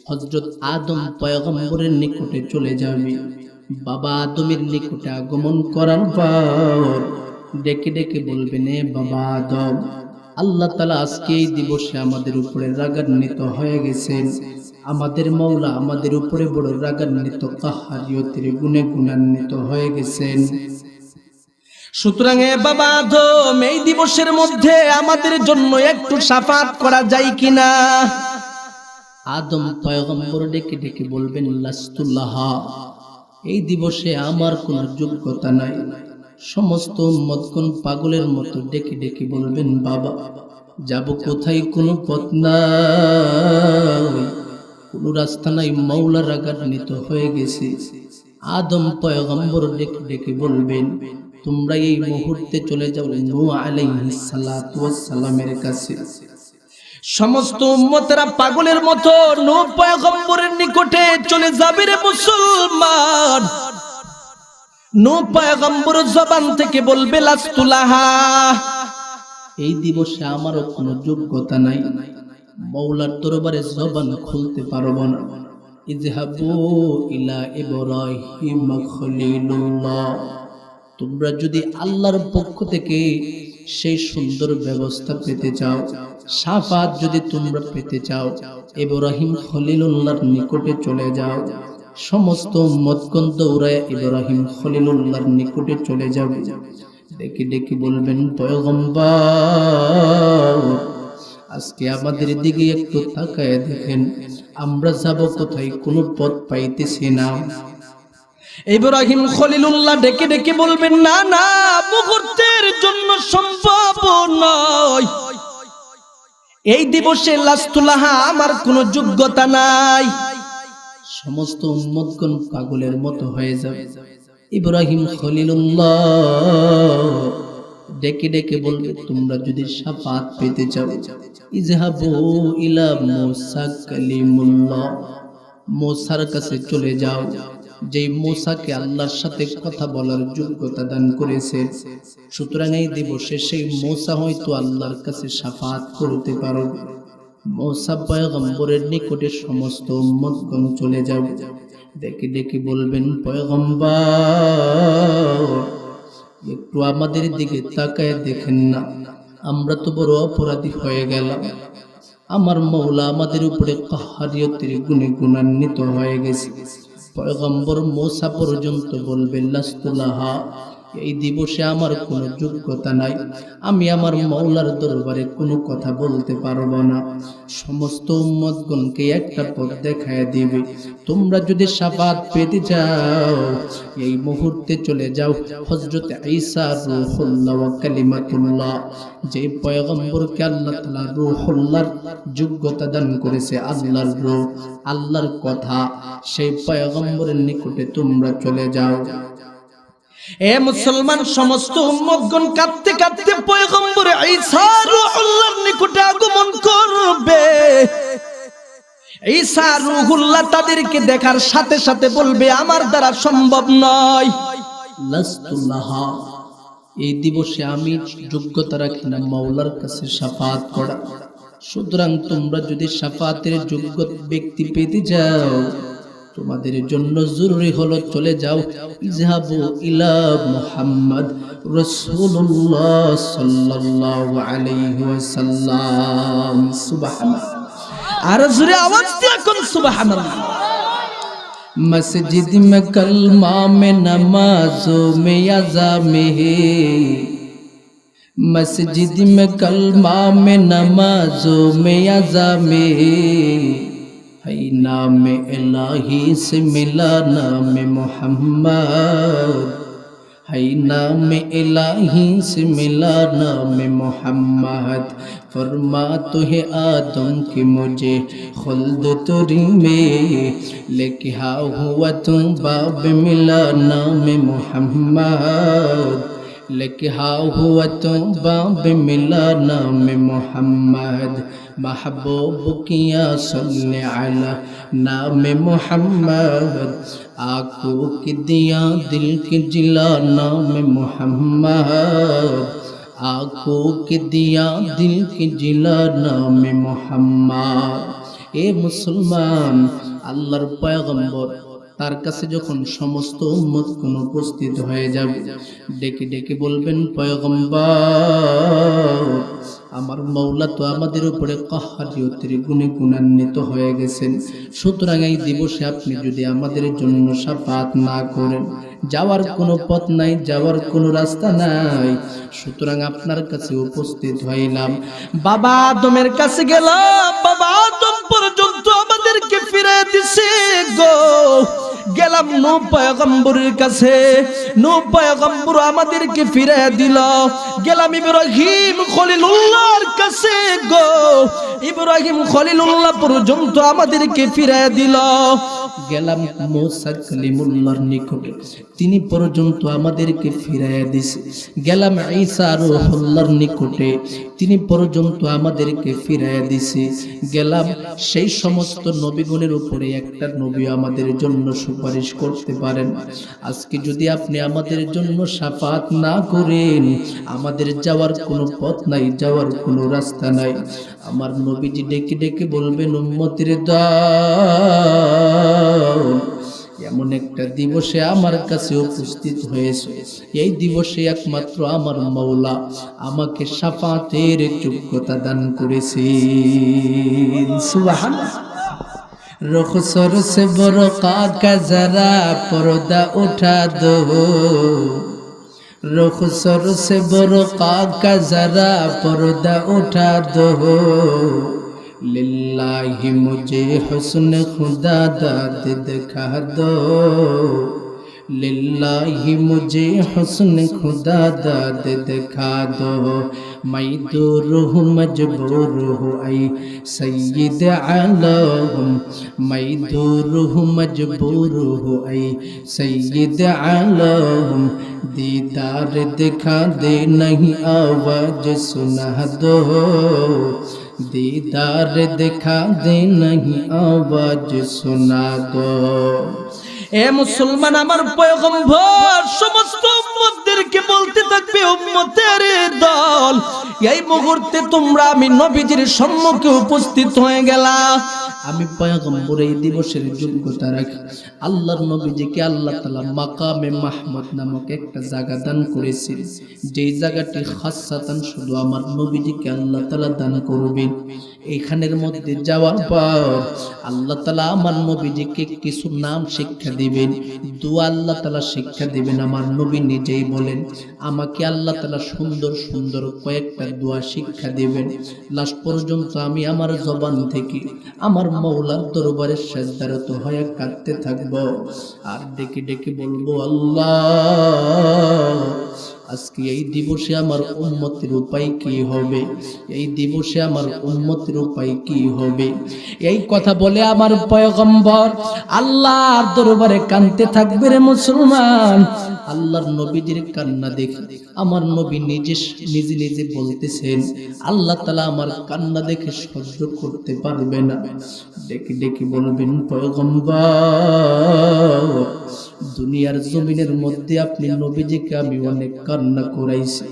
হযরত আদম পয়গম্বরের নিকটে চলে যাবে। বাবা আদমের নিকটে আগমন করার পর ডেকে ডেকে বলবেন, এ বাবা আদম, আল্লাহ তাআলা আজকে এই দিবসে আমাদের উপরে রাগান্বিত হয়ে গেছেন। আমাদের মাওলা আমাদের উপরে বড় রাগান্বিত, কাহ্হারিয়তের গুণে গুণান্বিত হয়ে গেছেন। সুতরাং এ বাবা আদম, এই দিবসের মধ্যে আমাদের জন্য একটু শাফাত করা যায় কিনা? আদম পয়গম্বর ডেকে ডেকে বলবেন লাস্তুল্লাহা, এই দিবসে আমার কোনো যোগ্যতা নাই। সমস্ত উম্মতগণ পাগলের মতো ডেকে ডেকে বলবেন, বাবা যাব কোথায়, কোনো পথ নাই, কোনো রাস্তা নাই, মাওলা রাগান্বিত হয়ে গেছে। আদম পয়গম্বর ডেকে ডেকে বলবেন, তোমরা এই মুহূর্তে চলে যাও নূহ আলাইহিস সালাতু ওয়াস সালামের কাছে। সমস্ত উম্মতেরা পাগলের মতো নূহ পয়গম্বরের নিকটে চলে যাবে রে মুসলমান। নূহ পয়গম্বর জবান থেকে বলবে লাস্তুলাহা, এই দিবসে আমারও কোনো যোগ্যতা নাই, মাওলার দরবারে জবান খুলতে পারবো না। ইযহাবু ইলা ইব্রাহিম খলিলুল্লাহ, তোমরা যদি আল্লাহর পক্ষ থেকে সেই সুন্দর ব্যবস্থা পেতে চাও, শাফাত যদি তোমরা পেতে চাও, ইব্রাহিম খলিলুল্লাহর নিকটে চলে যাও। সমস্ত উম্মতগণ দৌড়ায় ইব্রাহিম খলিলুল্লাহর নিকটে চলে যাবে। ডেকে ডেকে বলবেন, পয়গম্বর আজকে আমাদের দিকে একটু তাকায় দেখেন, আমরা যাব কোথায়, কোনো পথ পাইতেছি না। ইব্রাহিম খলিলুল্লাহ ডেকে ডেকে বলবেন, না না, মুহূর্তের জন্য সম্ভব নয়। এই দিবসে লাস্তুলাহা, আমার কোনো যোগ্যতা নাই। সমস্ত উম্মতগণ পাগলের মতো হয়ে যাবে। ইব্রাহিম খলিলুল্লাহ ডেকে ডেকে বলবে, তোমরা যদি শাফাত পেতে চাও, ইযহাবু ইলা মূসা কালিমুল্লাহ, মূসার কাছে চলে যাও, যেই মূসাকে আল্লাহর সাথে কথা বলার যোগ্যতা দান করেছে। সুতরাং এই দিবসে সেই মূসা হয়তো আল্লাহর কাছে শাফাত করতে পারবে। মূসা পয়গম্বরের নিকটে সমস্ত উম্মতগণ চলে যাবে, ডেকে ডেকে বলবেন, পয়গম্বর একটু আমাদের দিকে তাকায় দেখেন না, আমরা তো বড় অপরাধী হয়ে গেলাম। আমার মওলা আমাদের উপরে কাহারিয়তের গুণে গুণান্বিত হয়ে গেছে। পয়গম্বর মূসা পর্যন্ত বলবেন, লাস্তুলাহা, এই দিবসে আমার কোনো যোগ্যতা নাই, আমি আমার মওলার দরবারে কোনো কথা বলতে পারবো না। সমস্ত উম্মতগণকে একটা পথ দেখায় দিবে, তোমরা যদি শাফাত পেতে চাও, এই মুহূর্তে চলে যাও হযরত ঈসা রূহুল্লাহ ওয়া কালিমাতুল্লাহ, যে পয়গম্বরকে আল্লাহ তাআলা রূহুল্লাহর যোগ্যতা দান করেছে, আল্লাহর রূহ, আল্লাহর কথা, সেই পয়গম্বরের নিকটে তোমরা চলে যাও। এ মুসলমান, সমস্ত উম্মতগণ কাঁদতে কাঁদতে পয়গম্বর ঈসা রূহুল্লাহর নিকটে আগমন করবে। ঈসা রূহুল্লাহ তাদেরকে দেখার সাথে সাথে বলবে, আমার দ্বারা সম্ভব নয়, লাস্তুলাহা, এই দিবসে আমি যোগ্যতা রাখি না মাওলার কাছে শাফাত করা। সুতরাং তোমরা যদি শাফাতের যোগ্য ব্যক্তি পেতে যাও, তোমাদের জন্য জরুরি হলো চলে যাও, ইযহাবু ইলা মুহাম্মদ রাসূলুল্লাহ সাল্লাল্লাহু আলাইহি ওয়াসাল্লাম। সুবহানাল্লাহ, আর জোরে আওয়াজ দিয়ে কোন সুবহানাল্লাহ। मस्जिद में कलमा में नमाजों में अज़ा में है, मस्जिद में कलमा में नमाजों में अज़ा में है नाम इलाही से मिला नाम मोहम्मद, है नाम इलाही से मिला नाम मोहम्मद। फरमाते है आदम की मुझे खुल्द तुरी में, लेके हाँ हुआ तुम बाब मिला नाम मोहम्मद, लेके हाँ हुआ तुम बाब मिला नाम मोहम्मद। महबूब किया सल्ले अला नाम मोहम्मद, आंखों की दिया दिल की जिला नाम मोहम्मद, आंखों की दिया दिल की जिला नाम मोहम्मद। ए मुसलमान, আল্লাহর পয়গম্বর তার কাছে যখন সমস্ত উম্মতগণ উপস্থিত হয়ে যাবে, ডেকে ডেকে বলবেন, পয়গম্বর, আমার মওলা তো আমাদের উপরে কাহারিয়তের গুণে গুণান্বিত হয়ে গেছেন। সুতরাং এই দিবসে আপনি যদি আমাদের জন্য শাফাত না করেন, যাওয়ার কোনো পথ নাই, যাওয়ার কোনো রাস্তা নাই। সুতরাং আপনার কাছে উপস্থিত হইলাম। বাবা আদমের কাছে গেলাম, বাবা আদম পর্যন্ত আমাদেরকে ফিরে দিছে গো। গেলাম নূহ পয়গম্বরের কাছে, নূহ পয়গম্বর আমাদেরকে ফিরে দিল। গেলাম ইব্রাহিম খলিলুল্লাহর কাছে গো, ইব্রাহিম খলিলুল্লাহ পর্যন্ত আমাদেরকে ফিরে দিল। গেলাম মূসা কালিমুল্লাহর নিকটে, তিনি পর্যন্ত আমাদেরকে ফিরাইয়া দিছে। গেলাম ঈসা রূহুল্লাহর নিকটে, তিনি পর্যন্ত আমাদেরকে ফিরাইয়া দিছে। গেলাম সেই সমস্ত নবীগণের উপরে একটা নবী আমাদের জন্য সুপারিশ করতে পারেন। আজকে যদি আপনি আমাদের জন্য শাফাত না করেন, আমাদের যাওয়ার কোনো পথ নাই, যাওয়ার কোনো রাস্তা নাই। আমার নবীজি ডেকে ডেকে বলবেন, উম্মতের দল, এমন একটা দিবসে আমার কাছে উপস্থিত হয়েছে, এই দিবসে একমাত্র আমার মওলা আমাকে শাফাতের যোগ্যতা দান করেছেন। সুবহানাল্লাহ। रुखसर से बुरका का जरा पर्दा उठा दो, रुखसर से बुरका का जरा पर्दा उठा दो, लिल्लाही मुझे हुस्न खुदा दाद दिखा दो, लिल्लाहि मुझे हुस्न खुदा दाद दिखा दो, मैं दूर हूँ मजबूर हूँ ऐ सैयद आलम, मैं दूर हूँ मजबूर हूँ ऐ सैयद आलम, दीदार दिखा दे नहीं आवाज सुना दो, दीदार दिखा दे नहीं आवाज सुना दो। এ মুসলমান, আমার পয়গম্বর সমস্ত উম্মতদেরকে বলতে থাকবে, উম্মতের দল, এই মুহূর্তে তোমরা আমি নবীজির সম্মুখে উপস্থিত হয়ে গেলা। আমি পয়গম্বর এই দিবসের যোগ্যতা রাখি। আল্লাহর নবীজিকে আল্লাহ তাআলা মাকামে মাহমুদ নামক একটা জায়গা দান করেছেন, যেই জায়গাটি খাসসাতান শুধু আমার নবীজিকে আল্লাহ তাআলা দান করবেন। এখানের মধ্যে যাওয়ার পর আল্লাহ তাআলা আমার নবীজিকে কিছু নাম শিক্ষা দিবেন, দোয়া আল্লাহ তাআলা শিক্ষা দিবেন। আমার নবী নিজেই বলেন, আমাকে আল্লাহ তাআলা সুন্দর সুন্দর কয়েকটা দোয়া শিক্ষা দিবেন। লাস্ট পর্যন্ত আমি আমার জবান থেকে আমার মওলার দরবারে সিজদারত হয়ে কাঁদতে থাকব আর ডেকে ডেকে বলবো, আল্লাহ আজকে এই দিবসে আমার উম্মতের উপায় কি হবে, এই দিবসে আমার উম্মতের উপায় কি হবে। এই কথা বলে আমার পয়গম্বর আল্লাহর দরবারে কাঁদতে থাকবে। রে মুসলমান, আল্লাহর নবীজির কান্না দেখে আমার নবী নিজে নিজে বলতেছেন, আল্লাহ তাআলা আমার কান্না দেখে সহ্য করতে পারবে না। ডেকে ডেকে বলবেন, পয়গম্বর দুনিয়ার জমিনের মধ্যে আপনি নবীজিকে আমি অনেক কান্না করাইছি,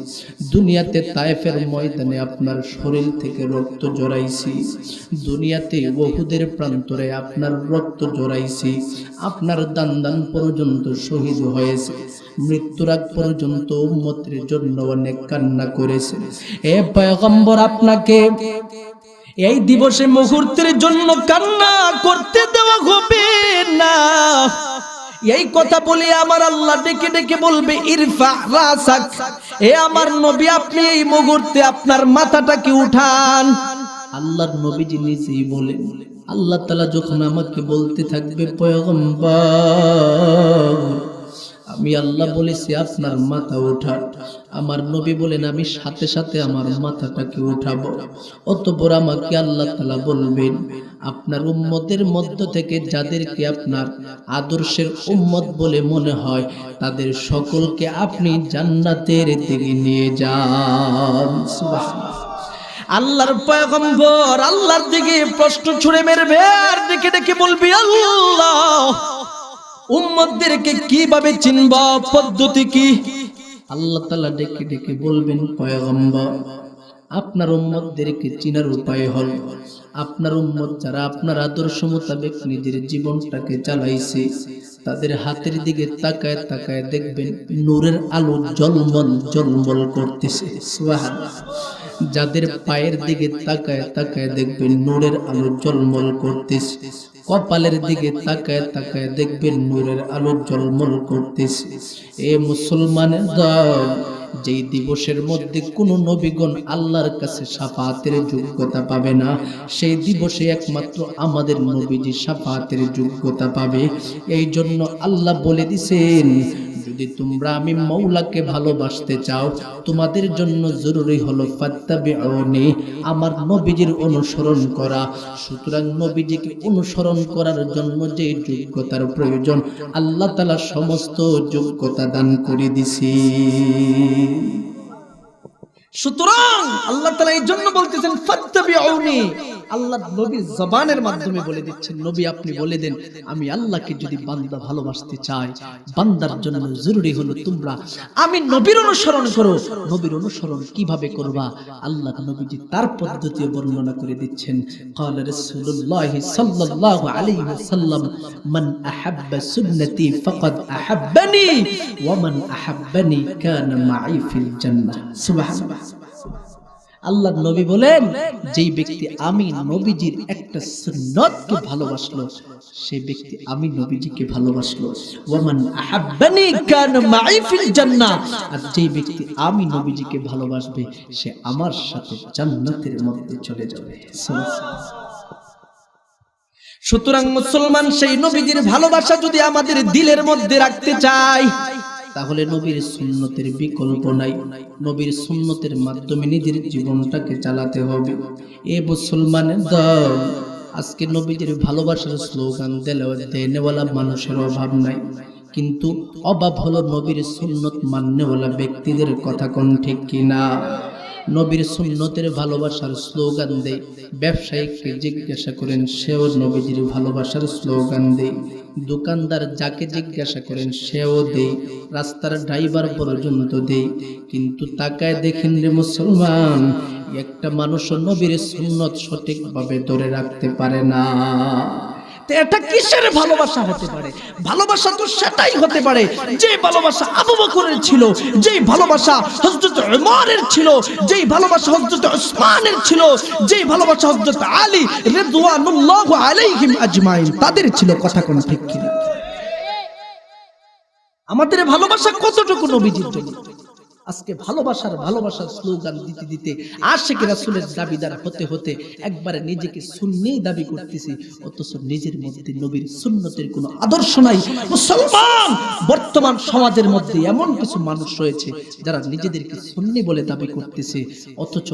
দুনিয়াতে তায়েফের ময়দানে আপনার শরীর থেকে রক্ত জড়াইছি, দুনিয়াতে উহুদের প্রান্তরে আপনার রক্ত জড়াইছি, আপনার দান দান পর্যন্ত শহীদ হয়েছে, মৃত্যুর আগ পর্যন্ত উম্মতের জন্য অনেক কান্না করেছে। এ পয়গম্বর, আপনাকে এই দিবসে মুহূর্তের জন্য কান্না করতে দেওয়া হবে না। এই কথা বলে আমার আল্লাহ ডেকে ডেকে বলবে, ইরফা রাসাক, এ আমার নবী আপনি এই মুহূর্তে আপনার মাথাটাকে উঠান। আল্লাহর নবীজি নিজেই বলেন, আল্লাহ তাআলা যখন আমাকে বলতে থাকবে, পয়গম্বর আমি আল্লাহ বলেছি আপনার মাথা উঠান, আমার নবী বলেন আমি সাথে সাথে আমার মাথাটাকে উঠাবো। অতঃপর আমাকে আল্লাহ তাআলা বলবেন, আপনার উম্মতের মধ্য থেকে যাদেরকে আপনার আদর্শের উম্মত বলে মনে হয় তাদের সকলকে আপনি জান্নাতের দিকে নিয়ে যান। সুবহানাল্লাহ। আল্লাহর পয়গম্বর আল্লাহর দিকে প্রশ্ন ছুড়ে মেরবে আর ডেকে ডেকে বলবি, আল্লাহ উম্মতদেরকে কিভাবে চিনব, পদ্ধতি কি? আল্লাহ তাআলা ডেকে ডেকে বলবেন, পয়গম্বর আপনার উম্মতদেরকে চিনার উপায় হল, আপনার উম্মত যারা আপনার আদর্শ মোতাবেক নিজের জীবনটাকে চালাইছে তাদের হাতের দিকে তাকায় তাকায় দেখবেন নূরের আলো ঝলমল ঝলমল করতেছে। সুবহানাল্লাহ। যাদের পায়ের দিকে তাকায় তাকায় দেখবেন নূরের আলো ঝলমল করতেছে, কপালের দিকে তাকায় তাকায় দেখবেন নূরের আলো ঝলমল করতেছে। এ মুসলমানের দল, যেই দিবসের মধ্যে কোন নবীগণ আল্লাহর কাছে শাফাতের যোগ্যতা পাবে না, সেই দিবসে একমাত্র আমাদের নবীজি শাফাতের যোগ্যতা পাবে। এই জন্য আল্লাহ বলে দিছেন, যদি তোমরা আমি মওলাকে ভালোবাসতে চাও তোমাদের জন্য জরুরি হলো ফাত্তাবিউনি, আমার নবীজির অনুসরণ করা। সুতরাং নবীজিকে অনুসরণ করার জন্য যে যোগ্যতার প্রয়োজন আল্লাহ তাআলা সমস্ত যোগ্যতা দান করে দিয়েছে। সুতরাং আল্লাহ তাআলা এই জন্য বলতেছেন ফাত্তাবিউনি, আল্লাহ নবীর জবানের মাধ্যমে বলে দিচ্ছেন, নবী আপনি বলে দেন আমি আল্লাহকে যদি বান্দা ভালোবাসতে চাই, বান্দার জন্য জরুরি হলো তোমরা আমি নবীর অনুসরণ করো। নবীর অনুসরণ কিভাবে করবা আল্লাহ নবীজি তার পদ্ধতি বর্ণনা করে দিচ্ছেন। قال رسول الله صلى الله عليه وسلم من احب سنتي فقد احبني ومن احبني كان معي في الجنه। সুবহানাল্লাহ। আল্লাহ নবী বলেন, যেই ব্যক্তি আমি নবীজির একটা সুন্নতকে ভালোবাসলো সেই ব্যক্তি আমি নবীজিকে ভালোবাসলো। ওয়ামান আহাব্বানি কানা মাই ফিল জান্নাহ, আর যেই ব্যক্তি আমি নবীজিকে ভালোবাসবে সে আমার সাথে জান্নাতের মধ্যে চলে যাবে। সুতরাং মুসলমান সেই নবীজির ভালোবাসা যদি আমাদের দিলের মধ্যে রাখতে চাই, তাহলে নবীর সুন্নতের বিকল্প নাই। নবীর সুন্নতের মাধ্যমে নিজের জীবনটাকে চালাতে হবে। এ মুসলমানের দল, আজকে নবীজির ভালোবাসার স্লোগান দেনেওয়ালা মানুষের অভাব নাই, কিন্তু অভাব হলো নবীর সুন্নত মান্যওয়ালা ব্যক্তিদের কথা। কোন ঠিক কিনা? নবীর সুন্নতের ভালোবাসার স্লোগান দেয়, ব্যবসায়ীকে জিজ্ঞাসা করেন সেও নবীজির ভালোবাসার স্লোগান দেয়, দোকানদার যাকে জিজ্ঞাসা করেন সেও দেয়, রাস্তার ড্রাইভার পর্যন্ত দেয়। কিন্তু তাকায় দেখেন রে মুসলমান, একটা মানুষ নবীর সুন্নত সঠিকভাবে ধরে রাখতে পারে না। তো এটা কিসের ভালোবাসা হতে পারে? ভালোবাসা তো সেটাই হতে পারে যে ভালোবাসা আবু বকরের ছিল, যেই ভালোবাসা হযরত উমরের ছিল, যেই ভালোবাসা হযরত উসমানের ছিল, যেই ভালোবাসা হযরত আলী রিদওয়ানুল্লাহু আলাইহিম আজমাইন তাদের ছিল। কথা কোন ঠিক কিনা? আমাদের ভালোবাসা কতটুকু নবীজির জন্য? আজকে ভালোবাসার স্লোগান দিতে দিতে আশিক রাসূলের দাবিদার হতে হতে একবারে নিজেকে সুন্নি দাবি করতেছি, অথচ নিজের মধ্যে নবীর সুন্নতের কোনো আদর্শ নাই। মুসলমান, বর্তমান সমাজের মধ্যে এমন কিছু মানুষ রয়েছে যারা নিজেদেরকে সুন্নি বলে দাবি করতেছে, অথচ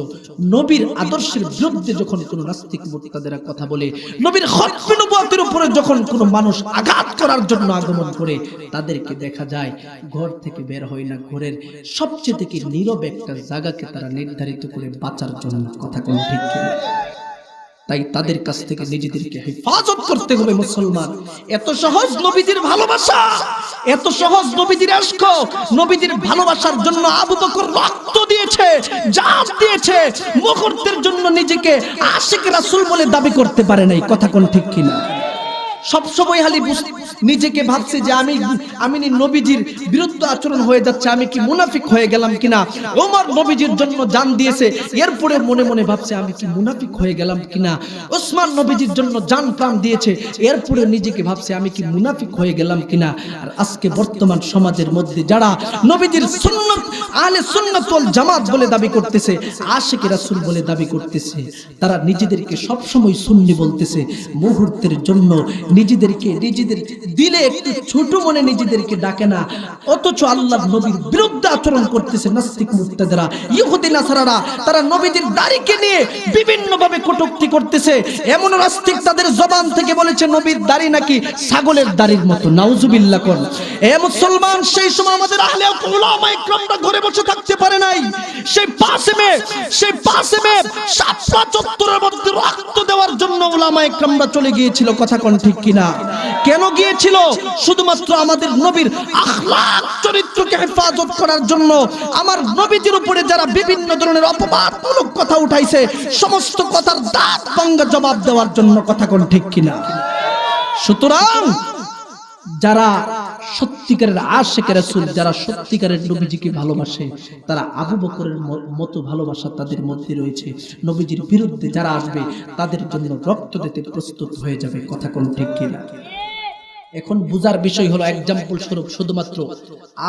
নবীর আদর্শের বিরুদ্ধে যখন কোনো নাস্তিক মুরতাদেরা কথা বলে, নবীর খতমে নবুয়তের উপরে যখন কোনো মানুষ আঘাত করার জন্য আগমন করে, তাদেরকে দেখা যায় ঘর থেকে বের হয় না, ঘরের সবচেয়ে থেকে নীরব একটা জায়গাকে তারা নির্ধারিত করে বাঁচার জন্য। কথা কোন ঠিক কিনা? তাই তাদের কাছ থেকে নিজেদেরকে হেফাজত করতে হবে। মুসলমান, এত সহজ নবীজির ভালোবাসা, এত সহজ নবীজির ইশক। নবীজির ভালোবাসার জন্য আবু বকর রক্ত দিয়েছে, জান দিয়েছে, মুহূর্তের জন্য নিজেকে আশিক রাসূল বলে দাবি করতে পারে নাই। কথা কোন ঠিক কিনা? সবসময় খালি নিজেকে ভাবছে যে আমি নবীজির বিরুদ্ধে আচরণ হয়ে যাচ্ছে, আমি কি মুনাফিক হয়ে গেলাম কিনা। ওমর নবীজির জন্য জান দিয়েছে, এরপরে মনে মনে ভাবছে আমি কি মুনাফিক হয়ে গেলাম কিনা। ওসমান নবীজির জন্য জান প্রাণ দিয়েছে, এরপরে নিজেকে ভাবছে আমি কি মুনাফিক হয়ে গেলাম কিনা। আর আজকে বর্তমান সমাজের মধ্যে যারা নবীজির সুন্নত আহলে সুন্নাত ওয়াল জামাত বলে দাবি করতেছে, আশিক রাসূল বলে দাবি করতেছে, তারা নিজেদেরকে সব সময় সুন্নি বলতেছে, মুহূর্তের জন্য নিজেদের দিলে একটু ছোট মনে নিজেদেরকে ডাকে না, অথচ আল্লাহর নবীর বিরুদ্ধে আচরণ করতেছে নাস্তিক মুরতাদেরা, ইহুদি নাসারারা। তারা নবীদের দাড়িকে নিয়ে বিভিন্ন ভাবে কটূক্তি করতেছে। এমন নাস্তিক তাদের জবান থেকে বলেছে নবীর দাড়ি নাকি ছাগলের দাড়ির মতো। নাউজুবিল্লাহ কোন। এ মুসলমান, সেই সময় আমাদের আহলে উলামা ইকরামরা ঘরে বসে থাকতে পারে নাই। সেই 5 মে শাপলা চত্বরের মধ্যে রক্ত দেওয়ার জন্য উলামা ইকরামরা চলে গিয়েছিল। কথা কোন ঠিক কিনা? কেন গিয়েছিল? শুধুমাত্র আমাদের নবীর আখলাক চরিত্রকে হেফাজত করার জন্য। আমার নবীজির উপরে যারা বিভিন্ন ধরনের অপবাদমূলক কথা উঠাইছে, সমস্ত কথার দাঁত ভাঙা জবাব দেওয়ার জন্য। কথা কোন ঠিক কিনা? সুতরাং যারা সত্যিকারের আশিক রাসূল, যারা সত্যিকারের নবীজিকে ভালোবাসে, তারা আবু বকরের মতো ভালোবাসা তাদের মধ্যে রয়েছে। নবীজির বিরুদ্ধে যারা আসবে তাদের জন্য রক্ত দিতে প্রস্তুত হয়ে যাবে। কথা কোন ঠিক কিনা? এখন বুঝার বিষয় হলো, एग्जांपल স্বরূপ শুধুমাত্র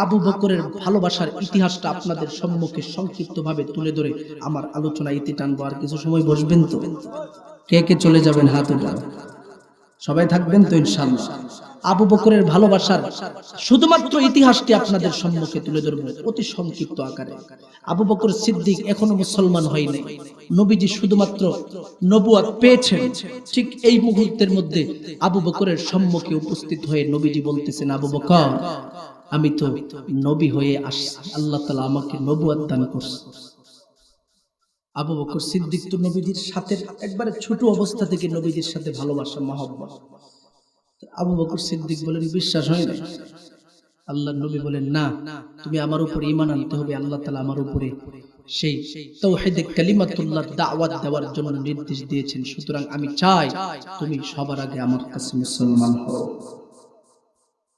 আবু বকরের ভালোবাসার ইতিহাসটা আপনাদের সম্মুখে সংক্ষিপ্তভাবে তুলে ধরে আমার আলোচনা ইতি টানবো। আর কিছু সময় বসবেন তো? কে কে চলে যাবেন হাত উঠান। সবাই থাকবেন তো ইনশাআল্লাহ? আবু বকরের ভালোবাসার শুধুমাত্র ইতিহাসটি আপনাদের সম্মুখে তুলে ধরব অতি সংক্ষিপ্ত আকারে। আবু বকর সিদ্দিক এখনো মুসলমান হয়নি। নবীজি শুধুমাত্র নবুয়ত পেয়েছেন। ঠিক এই মুহূর্তের মধ্যে আবু বকরের সম্মুখে উপস্থিত হয়ে নবীজি বলতেছেন, আবু বকর, আমি তো নবী হয়ে আসছি, আল্লাহ তাআলা আমাকে নবুয়ত দান করেছেন। আবু বকর সিদ্দিক তো নবীজির সাথে একবারে ছোট অবস্থা থেকে নবীজির সাথে ভালোবাসা, মহব্বত। আবু বকর সিদ্দিক বলেন, বিশ্বাস হয় না। আল্লাহর নবী বলেন, না, তুমি আমার উপর ঈমান আনতে হবে। আল্লাহ তাআলা আমার উপরে সেই তাওহীদ কালিমাতুল্লাহ দাওয়াত দেওয়ার জন্য নির্দেশ দিয়েছেন। সুতরাং আমি চাই তুমি সবার আগে আমার কাছে মুসলমান হও।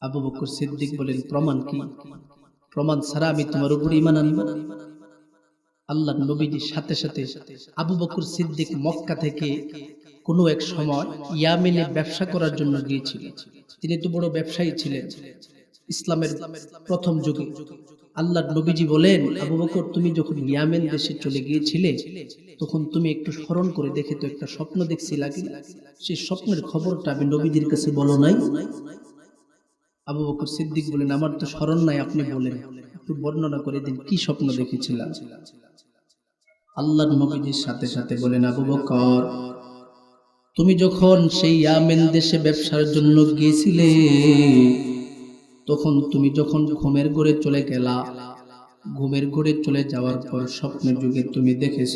আবু বকর সিদ্দিক বলেন, প্রমাণ কি? প্রমাণ ছাড়া আমি তোমার উপর ঈমান আনব? আল্লাহর নবীজির সাথে সাথে আবু বকর সিদ্দিক মক্কা থেকে কোনো এক সময় ইয়ামেনে ব্যবসা করার জন্য গিয়েছিলেন। তিনি তো বড় ব্যবসায়ী ছিলেন ইসলামের প্রথম যুগে। আল্লাহর নবীজি বলেন, আবু বকর তুমি যখন ইয়ামেন দেশে চলে গিয়েছিলে তখন তুমি একটু স্মরণ করে দেখে তো একটা স্বপ্ন দেখছিলা কি? সেই স্বপ্নের খবরটা আমি নবীজির কাছে বলো নাই? আবু বকর সিদ্দিক বলেন, আমার তো স্মরণ নাই, আপনি বলেন, একটু বর্ণনা করে দিন কি স্বপ্ন দেখেছিলাম। আল্লাহর নবীজির সাথে সাথে বলেন, আবু বকর তুমি যখন সেই ইয়ামেন দেশে ব্যবসার জন্য গিয়েছিলে তখন তুমি যখন ঘুমের ঘোরে চলে গেলা, ঘুমের ঘোরে চলে যাওয়ার পর স্বপ্নের যুগে তুমি দেখেছ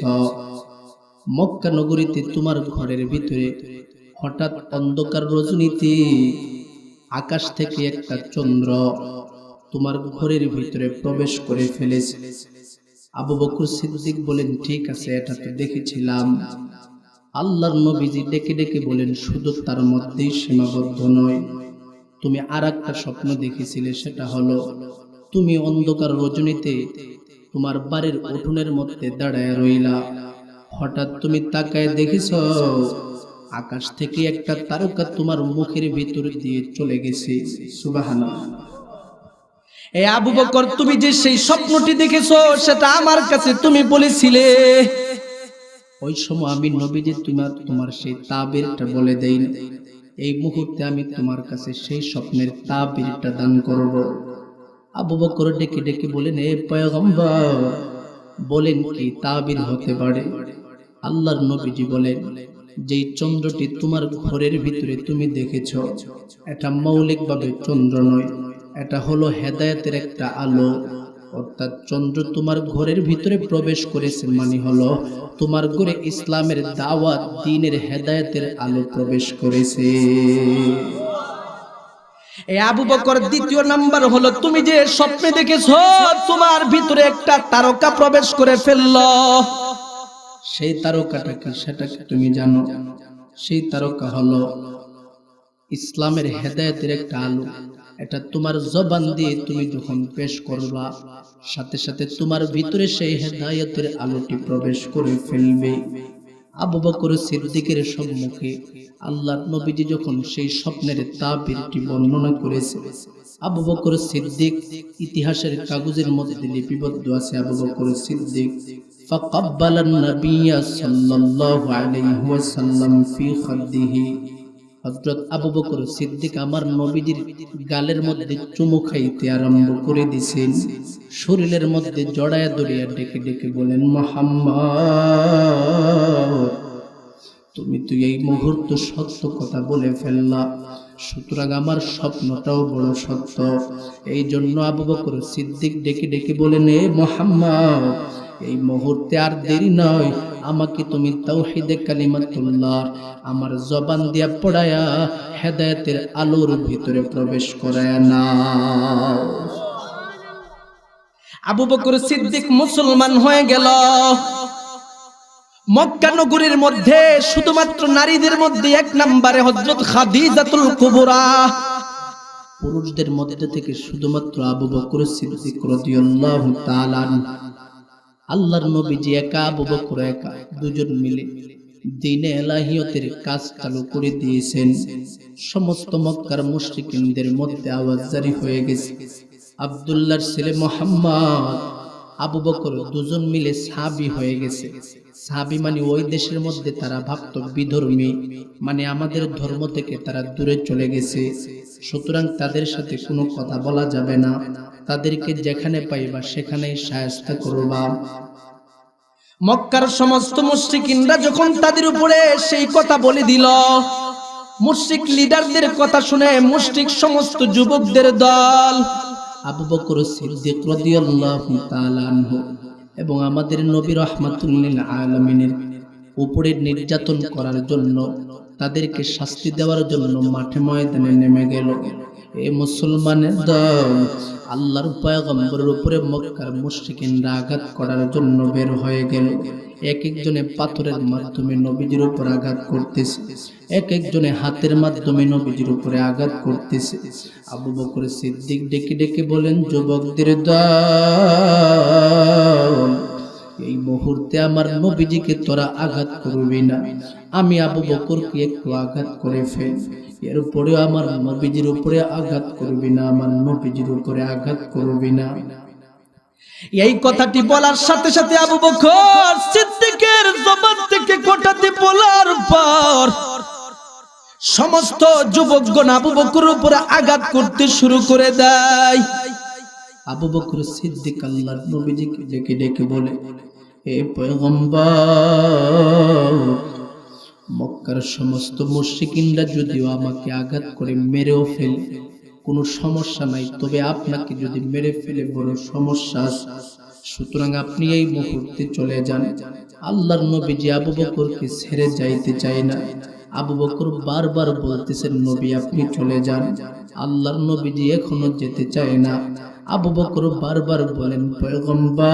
মক্কা নগরীতে তোমার ঘরের ভিতরে হঠাৎ অন্ধকার রজনীতে আকাশ থেকে একটা চন্দ্র তোমার ঘরের ভিতরে প্রবেশ করে ফেলেছে। আবু বকর সিদ্দিক বলেন, ঠিক আছে, এটা তো দেখেছিলাম। আল্লাহর নবীজি ডেকে ডেকে বলেন, শুধু তার মধ্যেই সীমাবদ্ধ নয়, তুমি আর একটা স্বপ্ন দেখেছিলে, সেটা হলো তুমি অন্ধকার রজনীতে তোমার বাড়ির উঠোনের মধ্যে দাঁড়ায় রইলা, হঠাৎ তুমি তাকায় দেখেছ আকাশ থেকে একটা তারকা তোমার মুখের ভিতর দিয়ে চলে গেছে। সুবহানাল্লাহ। এ আবু বকর তুমি যে সেই স্বপ্নটি দেখেছো সেটা আমার কাছে তুমি বলেছিলে। ওই সময় আমি নবীজি তোমার সেই তাবিরটা বলে দেই, এই মুহূর্তে আমি তোমার কাছে সেই স্বপ্নের তাবিরটা দান করব। আবু বকর ডেকে ডেকে বলেন, এ পয়গম্বর বলেন কি তাবির হতে পারে? আল্লাহর নবীজি বলেন, যেই চন্দ্রটি তোমার ঘরের ভিতরে তুমি দেখেছ এটা মৌলিকভাবে চন্দ্র নয়, এটা হলো হেদায়েতের একটা আলো। অর্থাৎ চন্দ্র তোমার ঘরের ভিতরে প্রবেশ করেছে মানে হলো তোমার ঘরে ইসলামের দাওয়াত, দ্বীনের হেদায়েতের আলো প্রবেশ করেছে। এ আবু বকর দ্বিতীয় নাম্বার হলো তুমি যে স্বপ্নে দেখেছো তোমার ভিতরে একটা তারকা প্রবেশ করে ফেললো। সেই তারকাটা কি সেটা কি তুমি জানো? সেই তারকা হলো ইসলামের হেদায়েতের একটা আলো। এটা তোমার জবান দিয়ে তুমি যখন পেশ করবা সাথে সাথে তোমার ভিতরে সেই হেদায়েতের আলোটি প্রবেশ করে ফেলবে। আবু বকর সিদ্দিকের সম্মুখে আল্লাহর নবীজি যখন সেই স্বপ্নের তাবিরটি বর্ণনা করেছে, আবু বকর সিদ্দিক ইতিহাসের কাগজের মধ্যে লিপিবদ্ধ আছে, আবু বকর সিদ্দিক ফাকাব্বালান নবিয়্য সাল্লাল্লাহু আলাইহি ওয়াসাল্লাম ফি খাদ্দিহি, হযরত আবু বকর সিদ্দিক আমার নবীজির গালের মধ্যে চুমু খাইতে আরম্ভ করে দিয়েছেন, শরীরের মধ্যে জড়ায়া দড়িয়া ডেকে ডেকে বলেন, মুহাম্মদ তুমি তো এই মুহূর্তে সত্য কথা বলে ফেললা, সুতরাং আমার স্বপ্নটাও বড় সত্য। এই জন্য আবু বকর সিদ্দিক ডেকে ডেকে বলেন, এ মুহাম্মদ এই মুহূর্তে আর দেরি নয়, আমাকে তুমি তাওহীদে কালিমাতুল্লাহ আমার জবান দিয়া পড়ায়া হেদায়েতের আলোর ভিতরে প্রবেশ করায়া নাও। আবু বকর সিদ্দিক মুসলমান হয়ে গেল। মক্কা নগরীর মধ্যে শুধুমাত্র নারীদের মধ্যে এক নম্বরে হযরত খাদিজাতুল কুবরা। পুরুষদের মধ্যে থেকে শুধুমাত্র আবু বকর সিদ্দিক রাদিয়াল্লাহু তাআলা আল্লাহর নবীজি একা, আবু বকর একা, দুজন মিলে দ্বীনে এলাহিয়তের কাজ চালু করে দিয়েছেন। সমস্ত মক্কার মুশরিকিনদের মধ্যে আওয়াজ জারি হয়ে গেছে, আব্দুল্লাহর ছেলে মুহাম্মদ আবু বকর দুজন মিলে সাহাবী হয়ে গেছে। সাহাবী মানে ওই দেশের মধ্যে তারা ভাবত বিধর্মী, মানে আমাদের ধর্ম থেকে তারা দূরে চলে গেছে, সুতরাং তাদের সাথে কোনো কথা বলা যাবে না, তাদেরকে যেখানে পাইবা সেখানেই শায়েস্তা করবা। মক্কার সমস্ত মুশরিকিনরা যখন তাদের উপরে সেই কথা বলে দিল, মুশরিক লিডারদের কথা শুনে মুশরিক সমস্ত যুবকদের দল আবু বকর সিদ্দিক রাদিয়াল্লাহু তাআলা আনহু এবং আমাদের নবী রাহমাতুল লিল আলামিনের উপরে নির্যাতন করার জন্য, তাদেরকে শাস্তি দেওয়ার জন্য মাঠে ময়দানে নেমে গেল। এই মুসলমানের দল আল্লাহর পয়গম্বরের উপরে মক্কার মুশরিকিনরা আঘাত করার জন্য বের হয়ে গেল। এক একজনে পাথরের মাধ্যমে নবীজির উপর আঘাত করতেছে, এক একজনে হাতের মাধ্যমে নবীজির উপরে আঘাত করতেছে। আবু বকর সিদ্দিক ডেকে ডেকে বলেন, যুবকদের দল এই মুহূর্তে আমার নবীজিকে তোরা আঘাত করবি না, আমি আবু বকরকে একটু আঘাত করে ফেল, এরপরে আমার নবীজির উপরে আঘাত করবি না, আমার নবীজির উপরে আঘাত করবি না। এই কথাটি বলার সাথে সাথে আবু বকর সিদ্দিকের জবান থেকে কথাটি বলার পর সমস্ত যুবকগণ আবু বকরের উপরে আঘাত করতে শুরু করে দেয়। আবু বকর সিদ্দিক আল্লাহর নবীজিকে ডেকে ডেকে বলে, হে পয়গম্বর, মক্কার সমস্ত মুশরিকিনরা যদিও আমাকে আঘাত করে মেরেও ফেলে কোনো সমস্যা নাই, তবে আপনাকে যদি মেরে ফেলে বড় সমস্যা আছে, সুতরাং আপনি এই মুহূর্তে চলে যান। আল্লাহর নবীজি আবু বকরকে ছেড়ে যাইতে চায় না। আবু বকর বারবার বলতেছেন, নবী আপনি চলে যান। আল্লাহর নবীজি এখনো যেতে চায় না। আবু বকর বারবার বলেন, পয়গম্বর,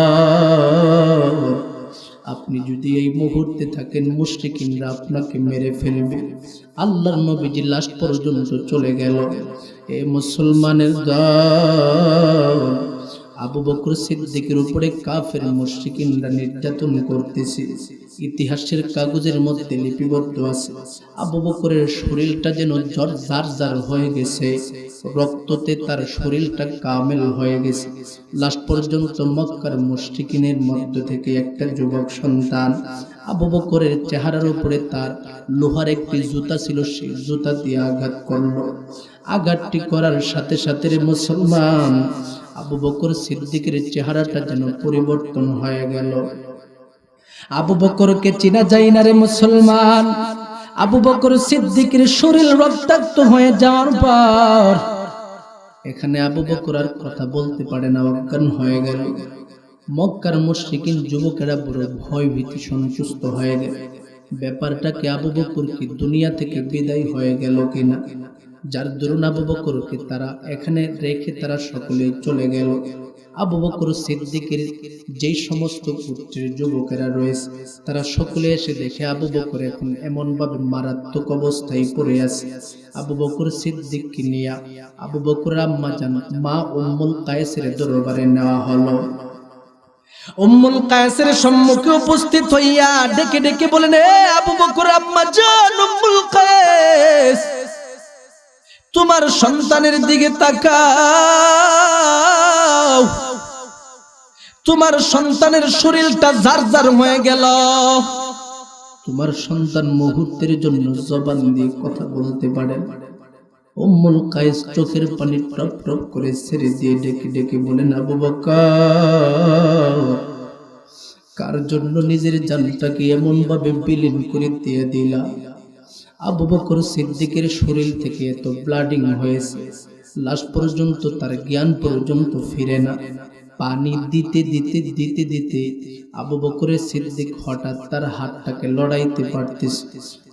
আপনি যদি এই মুহূর্তে থাকেন মুশরিকিনরা আপনাকে মেরে ফেলবে। আল্লাহর নবীজি লাস্ট পর্যন্ত চলে গেল। এ মুসলমানের দল, আবু বকর সিদ্দিকের উপরে কাফের মুশরিকিনরা নির্যাতন করতেছে। ইতিহাসের কাগজের মধ্যে লিপিবদ্ধ আছে, আবু বকরের শরীরটা যেন জার হয়ে গেছে, রক্ততে তার শরীরটা কামেল হয়ে গেছে। লাস্ট পর্যন্ত মক্কার মুশরিকিনের মধ্য থেকে একটা যুবক সন্তান আবু বকরের চেহারার উপরে তার লোহার একটি জুতা ছিল, সেই জুতা দিয়ে আঘাত করলো। আঘাতটি করার সাথে সাথে মুসলমান আবু বকর সিদ্দিকের চেহারাটা যেন পরিবর্তন হয়ে গেল। আবু বকরকে চেনা যায় না রে মুসলমান। আবু বকর সিদ্দিকের শরীর রক্তাক্ত হয়ে যাওয়ার পর এখানে আবু বকর আর কথা বলতে পারে না, অজ্ঞান হয়ে গেল। মক্কার মুশরিকিন যুবকেরা বড় ভয় ভীতি সন্তুষ্ট হয়ে গেল। ব্যাপারটাকে আবু বকর কি দুনিয়া থেকে বিদায় হয়ে গেল কিনা, যার দরুন আবু বকরকে তারা এখানে রেখে তারা সকলে চলে গেল। আবু বকর সিদ্দিকের যেই সমস্ত পুত্রের যুবকেরা রয়েছে তারা সকলে এসে দেখে আবু বকর এখন এমন ভাবে মারাত্মক অবস্থায় পড়ে আছে। আবু বকর সিদ্দিককে নিয়ে আবু বকর আম্মা জান মা উম্মুল কায়েসের দরবারে নেওয়া হলো। উম্মুল কায়েসের সম্মুখে উপস্থিত হইয়া ডেকে ডেকে বলেন, হে আবু বকর আম্মা জান উম্মুল কায়েস, তোমার সন্তানের দিকে তাকাও, তোমার সন্তানের শরীরটা জার হয়ে গেল। তোমার সন্তান মুহূর্তের জন্য জবান দিয়ে কথা বলতে পারে। উম্মুল কায়েস চোখের পানি টপ টপ করে ছেড়ে দিয়ে ডেকে ডেকে বলেন, আবু বকর, কার জন্য নিজের জানটাকে এমন ভাবে বিলীন করে দিয়ে দিলা? আবু বকর সিদ্দিকের শরীর থেকে এত ব্লাডিং হয়েছে, লাস্ট পর্যন্ত তার জ্ঞান পর্যন্ত ফিরে না। পানি দিতে দিতে দিতে দিতে আবু বকরের সিদ্দিক হঠাৎ তার হাতটাকে লড়াইতে পারতেছে,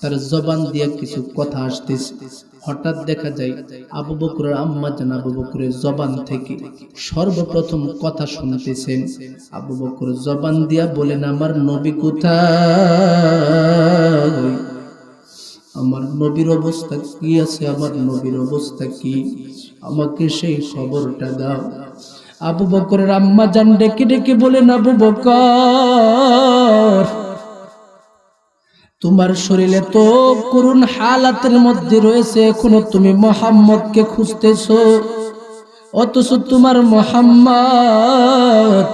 তার জবান দিয়ে কিছু কথা আসতেছে। হঠাৎ দেখা যায় আবু বকরের আম্মা জান আবু বকরের জবান থেকে সর্বপ্রথম কথা শুনতেছেন। আবু বকর জবান দিয়া বলেন, আমার নবী কোথায়? আমার নবীর অবস্থা কি আছে? আমার নবীর অবস্থা কি? আমাকে সেই খবরটা দাও। আবু বকরের আম্মা জান ডেকে ডেকে বলেন, আবু বকর, তোমার শরীরে তো করুণ হালাতের মধ্যে রয়েছে, এখনো তুমি মুহাম্মদকে খুঁজতেছো, অথচ তোমার মুহাম্মদ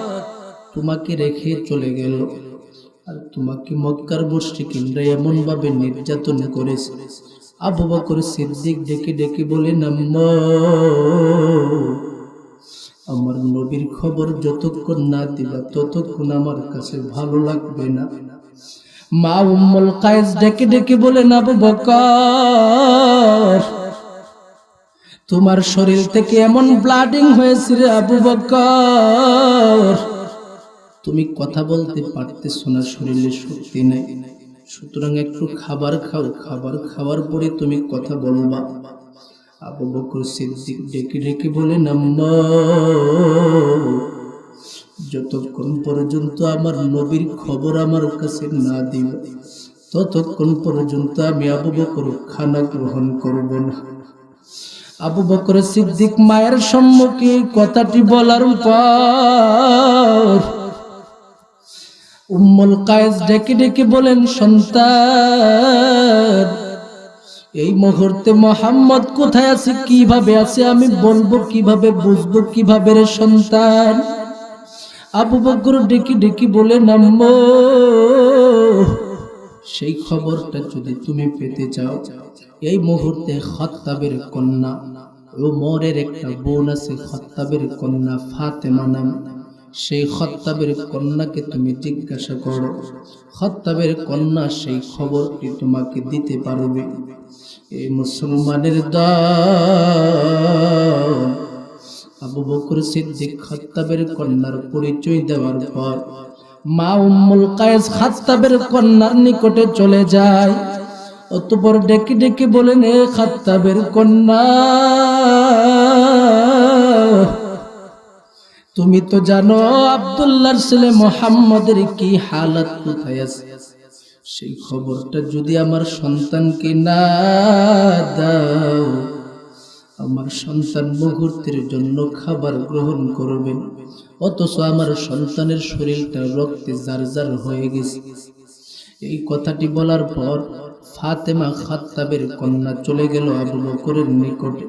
তোমাকে রেখে চলে গেল। আর তোমাকে মক্কার মুশরিকিনরা এমন ভাবে নির্যাতন করেছে। আবু বকর সিদ্দিক ডেকে ডেকে বলেন, আম্মা, আমার নবীর খবর যতক্ষণ না দিবা ততক্ষণ আমার কাছে ভালো লাগবে না। মা উম্মুল কায়েস ডেকে ডেকে বলেন, আবু বকর, তোমার শরীর থেকে এমন ব্লাডিং হয়েছে রে আবু বকর, তুমি কথা বলতে পারতেছো না, শরীরে শক্তি নেই, সুতরাং একটু খাবার খাও, খাবার খাওয়ার পরে তুমি কথা বলবা। আবু বকর সিদ্দিক ডেকে ডেকে বলেন, আম্মা, যতক্ষণ পর্যন্ত আমার নবীর খবর আমার কাছে না দিবে ততক্ষণ পর্যন্ত আমি আবু বকর খানা গ্রহণ করব না। আবু বকর সিদ্দিক মায়ের সম্মুখে কথাটি বলার পর উম্মুল কায়েস ডেকে ডেকে বলেন, সন্তান, এই মুহূর্তে মুহাম্মদ কোথায় আছে, কিভাবে আছে আমি বলবো কিভাবে, বুঝবো কিভাবে রে সন্তান? আবু বকর ডেকে ডেকে বলেন, আম্মু, সেই খবরটা যদি তুমি পেতে চাও, এই মুহূর্তে খাত্তাবের কন্যা ওমরের একটা বোন আছে, খাত্তাবের কন্যা ফাতেমা নাম, সেই খাত্তাবের কন্যাকে তুমি জিজ্ঞাসা করো, খাত্তাবের কন্যা সেই খবরটি তোমাকে দিতে পারবে। এই মুসলমানের দল আবু বকর সিদ্দিক খাত্তাবের কন্যার পরিচয় দেওয়ার পর মা উম্মুল কায়েস খাত্তাবের কন্যার নিকটে চলে যায়। অতঃপর ডেকে ডেকে বলেন, এ খাত্তাবের কন্যা, তুমি তো জানো আব্দুল্লাহর ছেলে মুহাম্মদের কি হালাত, কোথায় আছে? সেই খবরটা যদি আমার সন্তানকে না দাও, আমার সন্তান মুহূর্তের জন্য খাবার গ্রহণ করবেন, অথচ আমার সন্তানের শরীরটা রক্তে জারজার হয়ে গেছে। এই কথাটি বলার পর ফাতেমা খাত্তাবের কন্যা চলে গেল আবু বকরের নিকটে।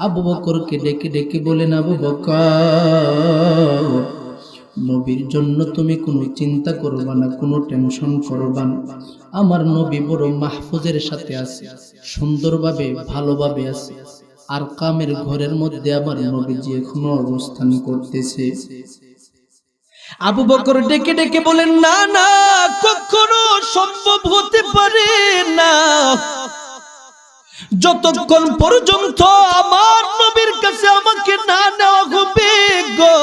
আবু বকরকে ডেকে ডেকে বলেন, আবু বকর, নবীর জন্য তুমি কোনো চিন্তা করবা না, কোনো টেনশন করবা না। আমার নবী বড় মাহফুজের সাথে আছে, সুন্দরভাবে ভালোভাবে আছে। আর কামের ঘরের মধ্যে আমার নবীজি এখনো অবস্থান করতেছে। আবু বকর ডেকে ডেকে বলেন, না না, কখনো সম্ভব হতে পারে না। যতক্ষণ পর্যন্ত আমার নবীর কাছে আমাকে না নেওয়া হবে গো,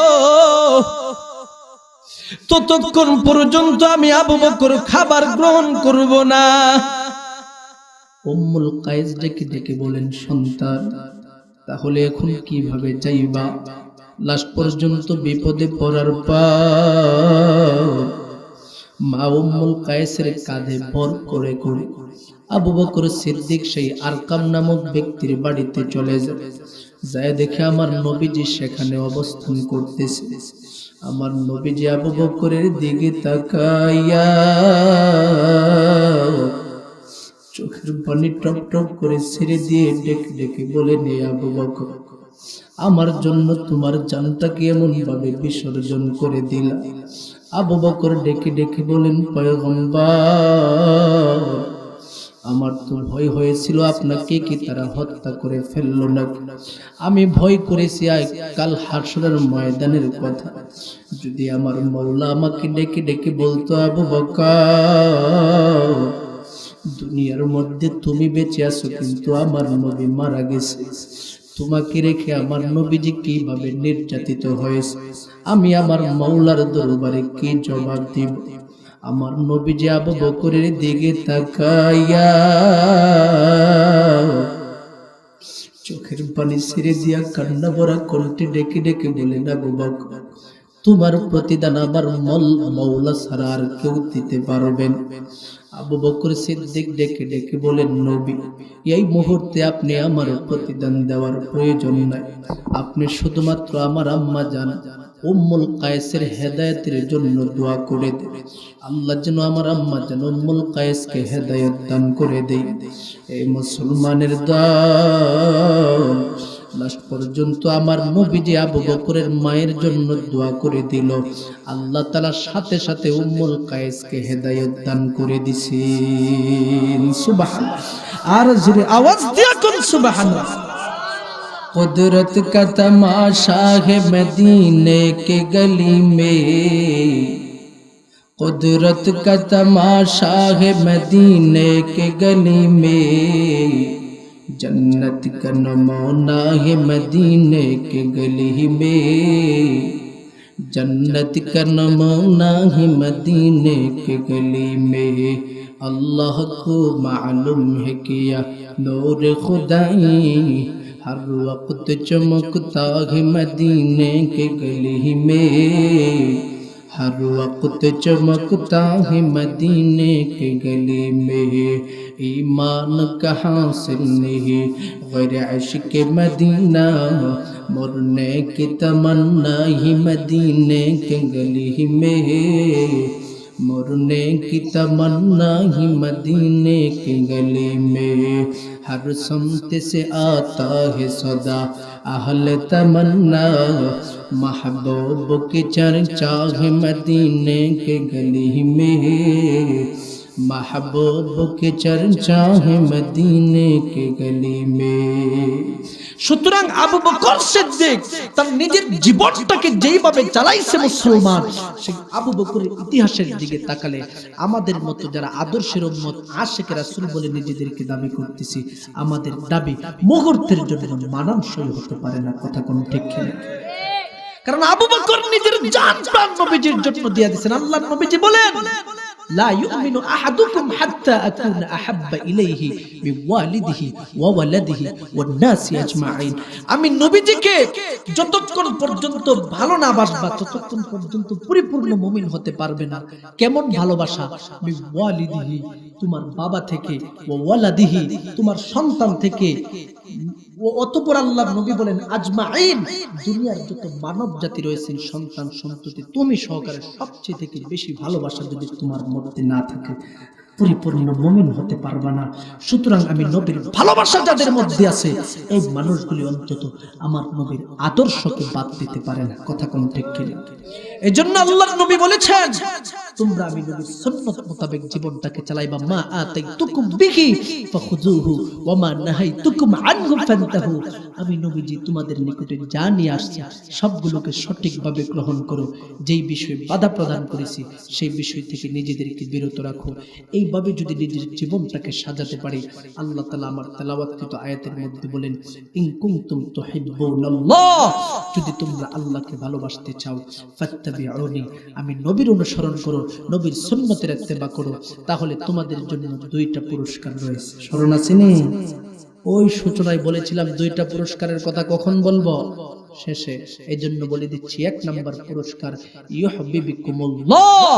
ততক্ষণ পর্যন্ত আমি আবু বকর খাবার গ্রহণ করব না। উম্মুল কায়েস ডেকে ডেকে বলেন, সন্তান, তাহলে এখন কিভাবে যাইবা? লাস্ট পর্যন্ত বিপদে পড়ার পর মা উম্মুল কায়েসের কাঁধে ভর করে করে আবু বকর সিদ্দিক সেই আরকাম নামক ব্যক্তির বাড়িতে চলে যায়। দেখে আমার নবীজি সেখানে অবস্থান করতেছে। আমার নবীজি আবু বকরের দিকে তাকাইয়া চোখের পানি টপ টপ করে ছেড়ে দিয়ে ডেকে ডেকে বলেন, এ আবু বকর, আমার জন্য তোমার জানটাকে এমন ভাবে বিসর্জন করে দিলা। আবু বকর ডেকে ডেকে বলেন, পয়গম্বর, আমার তো ভয় হয়েছিল আপনাকে কি তারা হত্যা করে ফেললো না। আমি ভয় করেছি কাল হাসরের ময়দানের কথা, যদি আমার মওলা আমাকে ডেকে ডেকে বলতো, আবু বকর, দুনিয়ার মধ্যে তুমি বেঁচে আছো কিন্তু আমার নবী মারা গেছে, তোমাকে রেখে আমার নবীজি কিভাবে নির্যাতিত হয়েছে, আমি আমার মওলার দরবারে কি জবাব দিব? আমার নবীজি আবু বকরের দিকে তাকাইয়া চোখের পানি ছেড়ে দিয়া কান্না ভরা কণ্ঠে ডেকে ডেকে বলেন, আবু বকর, তোমার প্রতিদান আমার মওলা ছাড়া আর কেউ দিতে পারবেন? আবু বকর সিদ্দিক ডেকে ডেকে বলেন, নবী, এই মুহূর্তে আপনি আমার প্রতিদান দেওয়ার প্রয়োজন নাই, আপনি শুধুমাত্র আমার আম্মা জান উম্মুল কায়েসের হেদায়েতের জন্য দোয়া করে দেন। আল্লাহ যেন আমার আম্মা জান উম্মুল কায়েসকে হেদায়েত দান করে দেয়। এই মুসলমানের দল লাস্ট পর্যন্ত আমার নবীজি আবু বকরের মায়ের জন্য দোয়া করে দিল। আল্লাহ তাআলা সাথে সাথে উম্মুল কায়েসকে হেদায়েত দান করে দিছেন। সুবহানাল্লাহ। আর জোরে আওয়াজ দিয়া কোন সুবহানাল্লাহ। कुदरत का तमाशा है मदीने के गली में, कुदरत का तमाशा है मदीने के गली में, जन्नत का नमूना है मदीने के गली में, जन्नत का नमूना है मदीने के गली में। अल्लाह को मालूम है किया नूर खुदाई हर वक्त चमकता है मदीने के गली में, हर वक्त चमकता है मदीने के गली में। ईमान कहाँ से नहीं गैर इश्क मदीना, मरने की तमन्ना ही मदीने के गली में, मरने की तमन्ना ही मदीने की गली में। हर सुनते से आता है सदा अहले तमन्ना महबूब की चर्चा है मदीने के गली में महबूब की चर्चा है मदीने के गली में। সুতরাং আবু বকর সিদ্দিক তার নিজের জীবনটাকে যেইভাবে চালাইছে মুসলমান, সেই আবু বকরের ইতিহাসের দিকে তাকালে আমাদের মতো যারা আদর্শের উম্মত আশিক রাসূল বলে নিজেদেরকে দাবি করতেছি, আমাদের দাবি মুহূর্তের জন্য মানানসই হতে পারে না। কথা কোন ঠিক কিনা? কারণ আবু বকর নিজের জান প্রাণ নবীজির জন্য দিয়ে দিয়েছেন। আল্লাহর নবীজি বলেন, লা ইউমিনু আহাদুকুম হাত্তা আকুনা আহাব্বা ইলাইহি বিওয়ালিদিহি ওয়া ওয়ালাদিহি ওয়ান নাসি আজমাইন। আমি নবীজিকে যতক্ষণ পর্যন্ত ভালো না বাসবা ততক্ষণ পর্যন্ত পরিপূর্ণ মুমিন হতে পারবে না। কেমন ভালোবাসা? বিওয়ালিদিহি, তোমার বাবা থেকে, ওয়া ওয়ালাদিহি, তোমার সন্তান থেকে, অতঃপর আল্লাহর নবী বলেন আজমাইন, দুনিয়ার যত মানব জাতি রয়েছে সন্তান সন্ততি তুমি সহকারে সবচেয়ে থেকে বেশি ভালোবাসা যদি তোমার মধ্যে না থাকে পরিপূর্ণ মুমিন হতে পারবা না। সুতরাং আমি নবীর ভালোবাসা যাদের মধ্যে আছে এই মানুষগুলি অন্তত আমার নবীর আদর্শকে বাদ দিতে পারে না। কথা কোন ঠিক কিনা? এজন্য আল্লাহর নবী বলেছেন, তোমরা আমি নবীর সুন্নাত মোতাবেক জীবনটাকে চালাইবা। মা আতাইতুকুম বিহি ফাখুযুহু ওয়া মা নাহাইতুকুম আনহু ফান্তাহু। আমি নবীজি তোমাদের নিকটে যা নিয়ে আসছি সবগুলোকে সঠিকভাবে গ্রহণ করো। যেই বিষয়ে বাধা প্রদান করেছি সেই বিষয় থেকে নিজেদেরকে বিরত রাখো। এইভাবে যদি নিজের জীবনটাকে সাজাতে পারি, আল্লাহ তাআলা আমার তেলাওয়াতকৃত আয়াতের মধ্যে বলেন, ইন কুনতুম তুহিব্বুনাল্লাহ, যদি তোমরা আল্লাহকে ভালোবাসতে চাও, ফাত্তাবিউনি, আমি নবীর অনুসরণ করো, নবীর সুন্নতের ইত্তেবা করো, তাহলে তোমাদের জন্য দুইটা পুরস্কার রয়েছে। স্মরণ আছে নি? ওই সূচনায় বলেছিলাম দুইটা পুরস্কারের কথা কখন বলবো? শেষে। এই জন্য বলে দিচ্ছি, এক নাম্বার পুরস্কার ইউহিব্বুকুমুল্লাহ,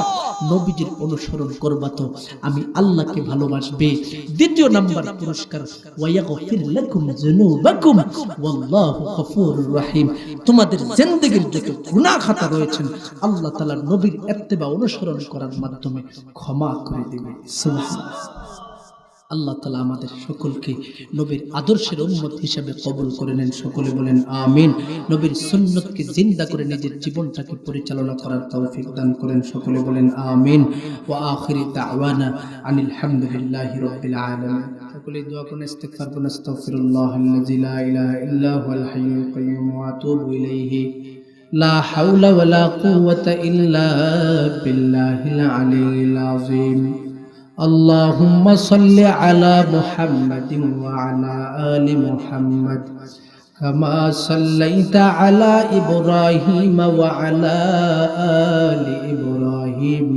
নবীজির অনুসরণ করবা তো আমি আল্লাহকে ভালোবাসবে। দ্বিতীয় নাম্বার পুরস্কার ওয়ায়াগফির লাকুম যুনুবাকুম ওয়াল্লাহু গফুরুর রহিম, তোমাদের জিন্দেগীর যত গুনাহ খাতা রয়েছে আল্লাহ তাআলা নবীর ইত্তেবা অনুসরণ করার মাধ্যমে ক্ষমা করে দিবেন। সুবহানাল্লাহ। আল্লাহ তাআলা আমাদের সকলকে নবীর আদর্শের উম্মত হিসেবে কবুল করে নেন। সকলে বলেন আমিন। নবীর সুন্নতকে জিন্দা করে নিজের জীবনটাকে পরিচালনা করার তৌফিক দান করেন। সকলে বলেন আমিন। ওয়া আখিরি দাওয়ানা আনিল হামদুলিল্লাহি রাব্বিল আলামিন। সকলে দোয়া করুন, ইস্তিগফার করুন, আস্তাগফিরুল্লাহাল্লাযী লা ইলাহা ইল্লা হুয়াল হাইয়ুল কাইয়্যুম ওয়া আতুবু ইলাইহি। লা হাওলা ওয়া লা কুওয়াতা ইল্লা বিল্লাহিল আলিয়্যিল আযীম। اللهم صل على محمد وعلى آل محمد كما صليت على إبراهيم وعلى آل إبراهيم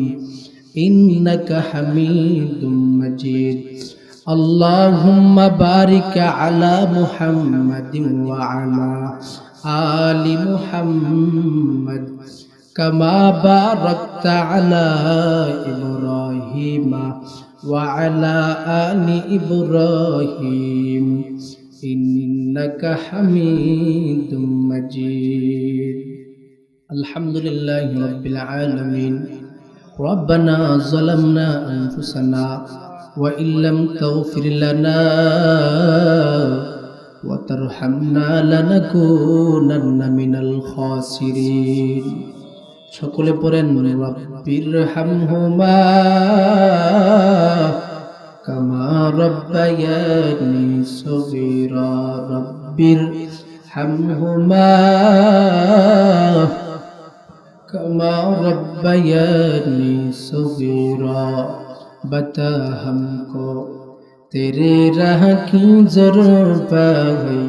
إنك حميد مجيد. اللهم بارك على محمد وعلى آل محمد كما باركت على إبراهيم وعلى آل إبراهيم إنك حميد مجيد. الحمد لله رب العالمين. ربنا ظلمنا أنفسنا وإن لم تغفر لنا وترحمنا لنكونن من الخاسرين. সকলে পড়েন রব্বিরহামহুমা কামা রাব্বায়ানি সগীরা। রব্বিরহামহুমা কামা রাব্বায়ানি সগীরা। बता हमको तेरे राह की ज़रूरत है,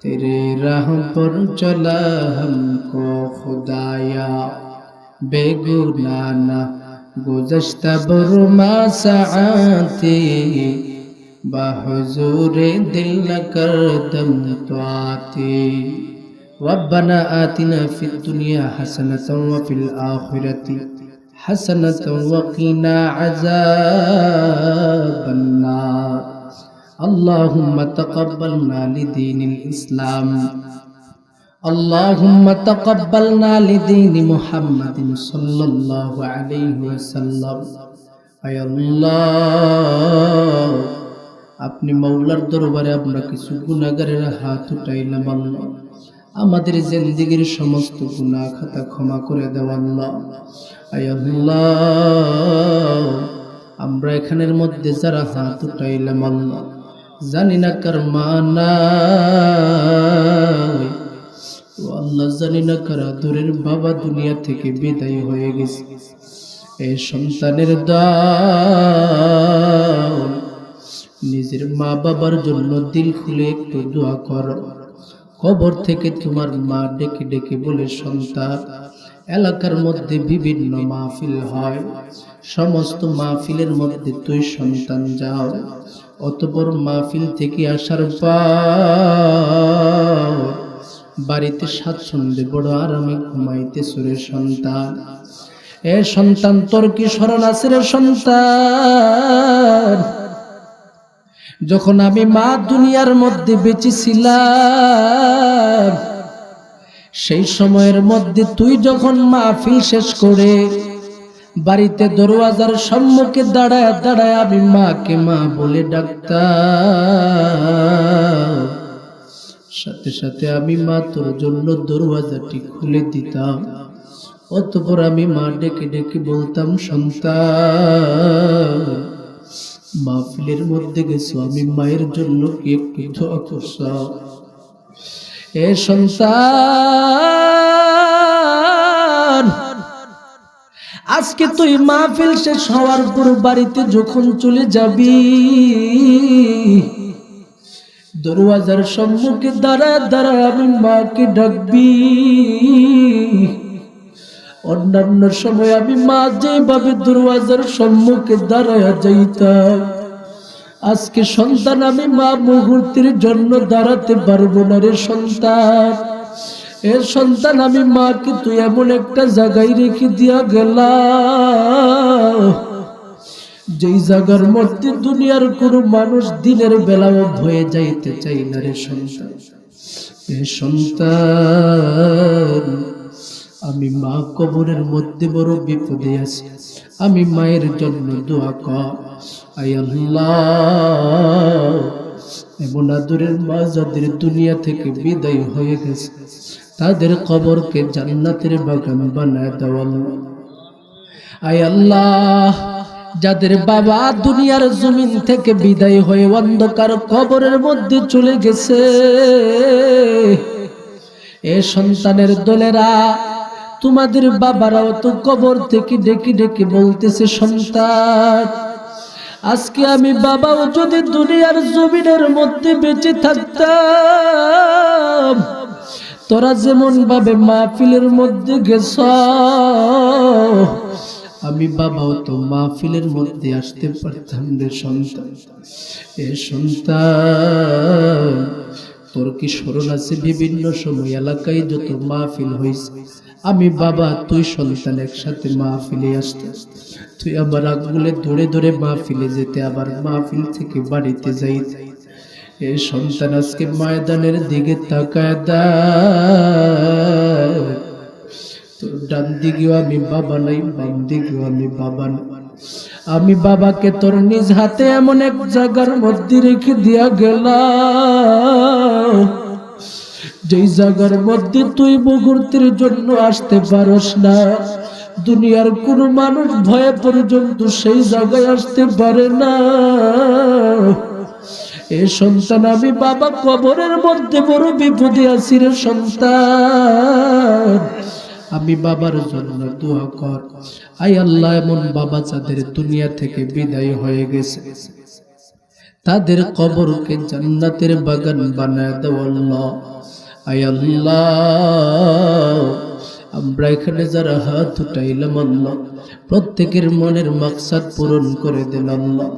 तेरे राह पर चला हमको खुदाया। बेगुनाह ना गुज़श्ता बरमा साआते, बाहुज़ूरे दिल न कर दम तो आते। रब्बना आतिना फिद दुनिया हसनतन व फिल आखिरति हसनतन वक़िना अज़ाबन नार। अल्लाहुम्मा तक़ब्बलना लिदीनिल इस्लाम, अल्लाहुम्मा तक़ब्बलना लिदीनि मुहम्मदिन सल्लल्लाहु अलैहि वसल्लम। ऐ अल्लाह আপনি মাওলার দরবারে আমরা কিছু গুনাহগারের হাত উঠাইলাম আল্লাহ, আমাদের জিন্দেগীর সমস্ত গুনাহ খাতা ক্ষমা করে দেও আল্লাহ। আয় আল্লাহ, আমরা এখানের মধ্যে যারা হাত উঠাইলাম আল্লাহ, জানি না কার মা নাই, ও আল্লাহ জানি না কার আদরের বাবা দুনিয়া থেকে বিদায় হয়ে গেছে। এই সন্তানের দাও, নিজের মা বাবার জন্য দিল খুলে একটু দোয়া করো। কবর থেকে তোমার মা ডেকে ডেকে বলে, সন্তান, এলাকার মধ্যে বিভিন্ন মাহফিল হয়, সমস্ত মাহফিলের মধ্যে তুই সন্তান যাও, অতঃপর মাহফিল থেকে আসার পর বাড়িতে স্বাচ্ছন্দ্যে বড় আরামে ঘুমাইতে সুরে সন্তান। এ সন্তান, তোর কি স্মরণ আছে রে সন্তান? যখন আমি মা দুনিয়ার মধ্যে বেঁচে ছিলাম, সেই সময়ের মধ্যে তুই যখন মাহফিল শেষ করে বাড়িতে দরওয়াজার সম্মুখে দাঁড়ায় দাঁড়ায় আমি মাকে মা বলে ডাকতাম, সাথে সাথে আমি মা তোর জন্য দরওয়াজাটি খুলে দিতাম। অতঃপর আমি মা ডেকে ডেকে বলতাম, সন্তান, মাহফিলের মধ্যে গেছো, আমি মায়ের জন্য কি একটু দোয়া করছ? এ সন্তান, আজকে তুই মাহফিল শেষ হওয়ার পর বাড়িতে যখন চলে যাবি, দরওয়াজার সম্মুখে দাঁড়ায় দাঁড়ায় আমি মাকে ডাকবি। অন্যান্য সময় আমি মা যেভাবে দরওয়াজার সম্মুখে দাঁড়ায় যাইতাম, আজকে সন্তান আমি মা মুহূর্তের জন্য দাঁড়াতে পারবো না রে সন্তান। এ সন্তান, আমি মাকে তুই এমন একটা জায়গায় রেখে দিয়া গেলা, যেই জায়গার মধ্যে দুনিয়ার কোন মানুষ দিনের বেলাও ভয়ে যাইতে চাই না রে সন্তান। এ সন্তান, আমি মা কবরের মধ্যে বড় বিপদে আছি, আমি মায়ের জন্য দোয়া কর। আয় আল্লাহ, এমন আদরের মা যাদের দুনিয়া থেকে বিদায় হয়ে গেছে, তাদের কবরকে জান্নাতের বাগান বানায় দাও আল্লাহ। আয় আল্লাহ, যাদের বাবা দুনিয়ার জমিন থেকে বিদায় হয়ে অন্ধকার কবরের মধ্যে চলে গেছে, এ সন্তানের দলেরা, তোমাদের বাবারাও তো কবর থেকে ডেকে ডেকে বলতেছে, সন্তান, আজকে আমি বাবাও যদি দুনিয়ার জমিনের মধ্যে বেঁচে থাকতাম, তোরা যেমন ভাবে মাহফিলের মধ্যে গেছ, আমি বাবাও তো মাহফিলের মধ্যে আসতে পারতাম রে সন্তান। এ সন্তান, তোর কি স্মরণ আছে বিভিন্ন সময় এলাকায় যত মাহফিল হয়েছে, আমি বাবা তুই সন্তান একসাথে মাহফিলে আসতে, তুই আবার আগুলে দৌড়ে দৌড়ে মাহফিলে যেতে, আবার মাহফিল থেকে বাড়িতে যাইতে। এ সন্তান, আজকে ময়দানের দিকে তাকায় দেখ, তোর ডান দিকেও আমি বাবা নাই, বাম দিকেও আমি বাবা নাই। আমি বাবাকে তোর নিজ হাতে এমন এক জায়গার মধ্যে রেখে দিয়া গেলাম, যেই জায়গার মধ্যে তুই মুহূর্তের জন্য আসতে পারস না, দুনিয়ার কোন মানুষ ভয়ে পর্যন্ত সেই জায়গায় আসতে পারে না। এ সন্তান, আমি বাবা কবরের মধ্যে বড় বিপদে আছি রে সন্তান, আমি বাবার জন্য দোয়া কর। আয় আল্লাহ, এমন বাবা যাদের দুনিয়া থেকে বিদায় হয়ে গেছে, তাদের কবরকে জান্নাতের বাগান বানায় দাও আল্লাহ। আয় আল্লাহ, আমরা এখানে যারা হাত উঠাইলাম আল্লাহ, প্রত্যেকের মনের মাকসাদ পূরণ করে দেন আল্লাহ।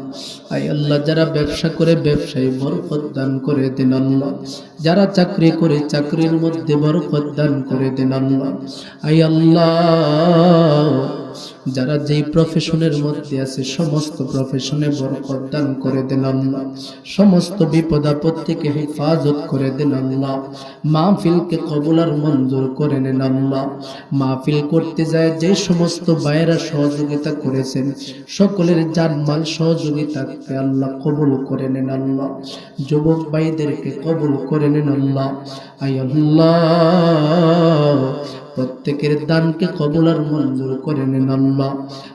আয় আল্লাহ, যারা ব্যবসা করে ব্যবসায় বরকত দান করে দেন আল্লাহ, যারা চাকরি করে চাকরির মধ্যে বরকত দান করে দেন আল্লাহ। আয় আল্লাহ, যারা যেই প্রফেশনের মধ্যে আছে সমস্ত প্রফেশনে বরকত দান করে দেন আল্লাহ, সমস্ত বিপদ আপদ থেকে হেফাজত করে দেন আল্লাহ, মাহফিলকে কবুল আর মঞ্জুর করে নেন আল্লাহ। মাহফিল করতে যায় যে সমস্ত ভাইয়েরা সহযোগিতা করেছেন সকলের জানমাল সহযোগিতাকে আল্লাহ কবুল করে নেন আল্লাহ। যুবক ভাইদেরকে কবুল করে নেন আল্লাহ। আয় আল্লাহ, প্রত্যেকের দানকে কবুল আর মঞ্জুর করে নেন আল্লাহ।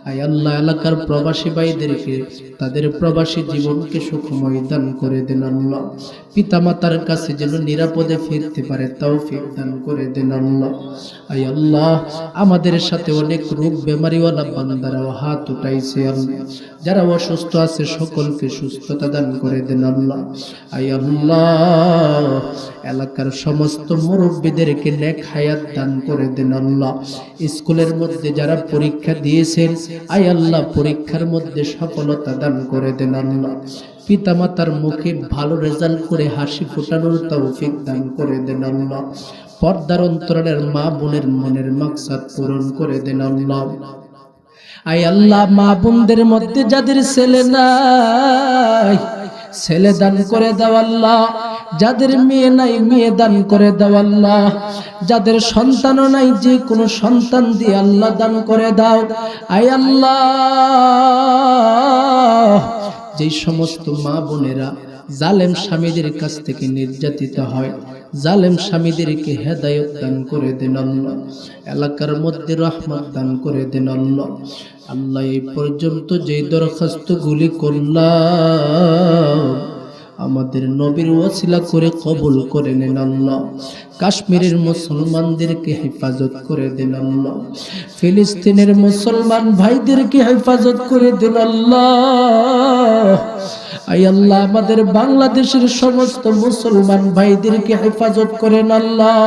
আয় আল্লাহ, এলাকার প্রবাসী ভাইদেরকে তাদের প্রবাসী জীবনকে সুখময় দান করে দেন আল্লাহ। পিতামাতার কাছে যেন নিরাপদে ফিরতে পারে তৌফিক দান করে দেন আল্লাহ। আয় আল্লাহ, আমাদের সাথে অনেক রোগ বেমারিওয়ালা বান্দারাও হাত উঠাইছে আল্লাহ, যারা অসুস্থ আছে সকলকে সুস্থতা দান করে দেন আল্লাহ। আয় আল্লাহ, এলাকার সমস্ত মুরব্বীদেরকে নেক হায়াত দান করে দেন আল্লাহ। স্কুলের মধ্যে যারা পরীক্ষা দিয়েছেন আয় আল্লাহ পরীক্ষার মধ্যে সফলতা দান করে দেন আল্লাহ। পিতামাতার মুখে ভালো রেজাল্ট করে হাসি ফোটানোর তৌফিক দান করে দেন আল্লাহ। পর্দার অন্তরালের মা বোনের মনের মাকসাদ পূরণ করে দেন আল্লাহ। আয় আল্লাহ, মা বোনদের মধ্যে যাদের ছেলে নাই ছেলে দান করে দাও আল্লাহ, যাদের মেয়ে নাই মেয়ে দান করে দাও আল্লাহ, যাদের সন্তানও নাই যে কোনো সন্তান দিয়ে আল্লাহ দান করে দাও। আয় আল্লাহ, যে সমস্ত মা বোনেরা জালেম স্বামীদের কাছ থেকে নির্যাতিত হয় জালেম স্বামীদেরকে হেদায়েত দান করে দেন আল্লাহ। এলাকার মধ্যে রহমত দান করে দেন আল্লাহ। আল্লাহ, এই পর্যন্ত যেই দরখাস্তগুলি করলাম আমাদের নবীর ওসিলা করে কবুল করে নেন আল্লাহ। কাশ্মীরের মুসলমানদেরকে হেফাজত করে দেন আল্লাহ। ফিলিস্তিনের মুসলমান ভাইদেরকে হেফাজত করে দেন আল্লাহ। আয় আল্লাহ, আমাদের বাংলাদেশের সমস্ত মুসলমান ভাইদেরকে হেফাজত করেন আল্লাহ।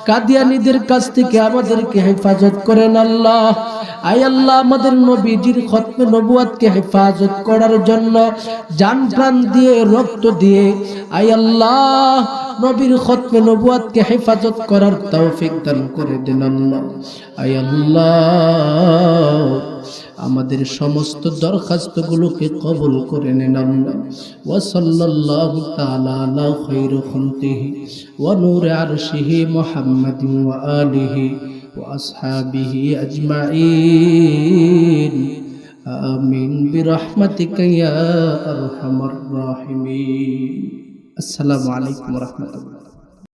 কাদিয়ানীদের কাছ থেকে আমাদেরকে হেফাজত করেন আল্লাহ। আয় আল্লাহ, আমাদের নবীজির খতমে নবুয়াতকে হেফাজত করার জন্য জান প্রাণ দিয়ে রক্ত দিয়ে আয় আল্লাহ নবীর খতমে নবুয়াতকে হেফাজত করার তৌফিক দান করে দেন আল্লাহ। আয় আল্লাহ, আমাদের সমস্ত দরখাস্তগুলোকে কবুল করে নেন আল্লাহ। ওয়া সাল্লাল্লাহু তাআলা আলা খায়রি খালকিহি ওয়া নূরি আরশিহি মুহাম্মাদিন ওয়া আলিহি ওয়া আসহাবিহি আজমাইন। আমিন বিরহমাতিকা ইয়া আরহামার রাহিমিন। আসসালামু আলাইকুম ওয়া রাহমাতুল্লাহ।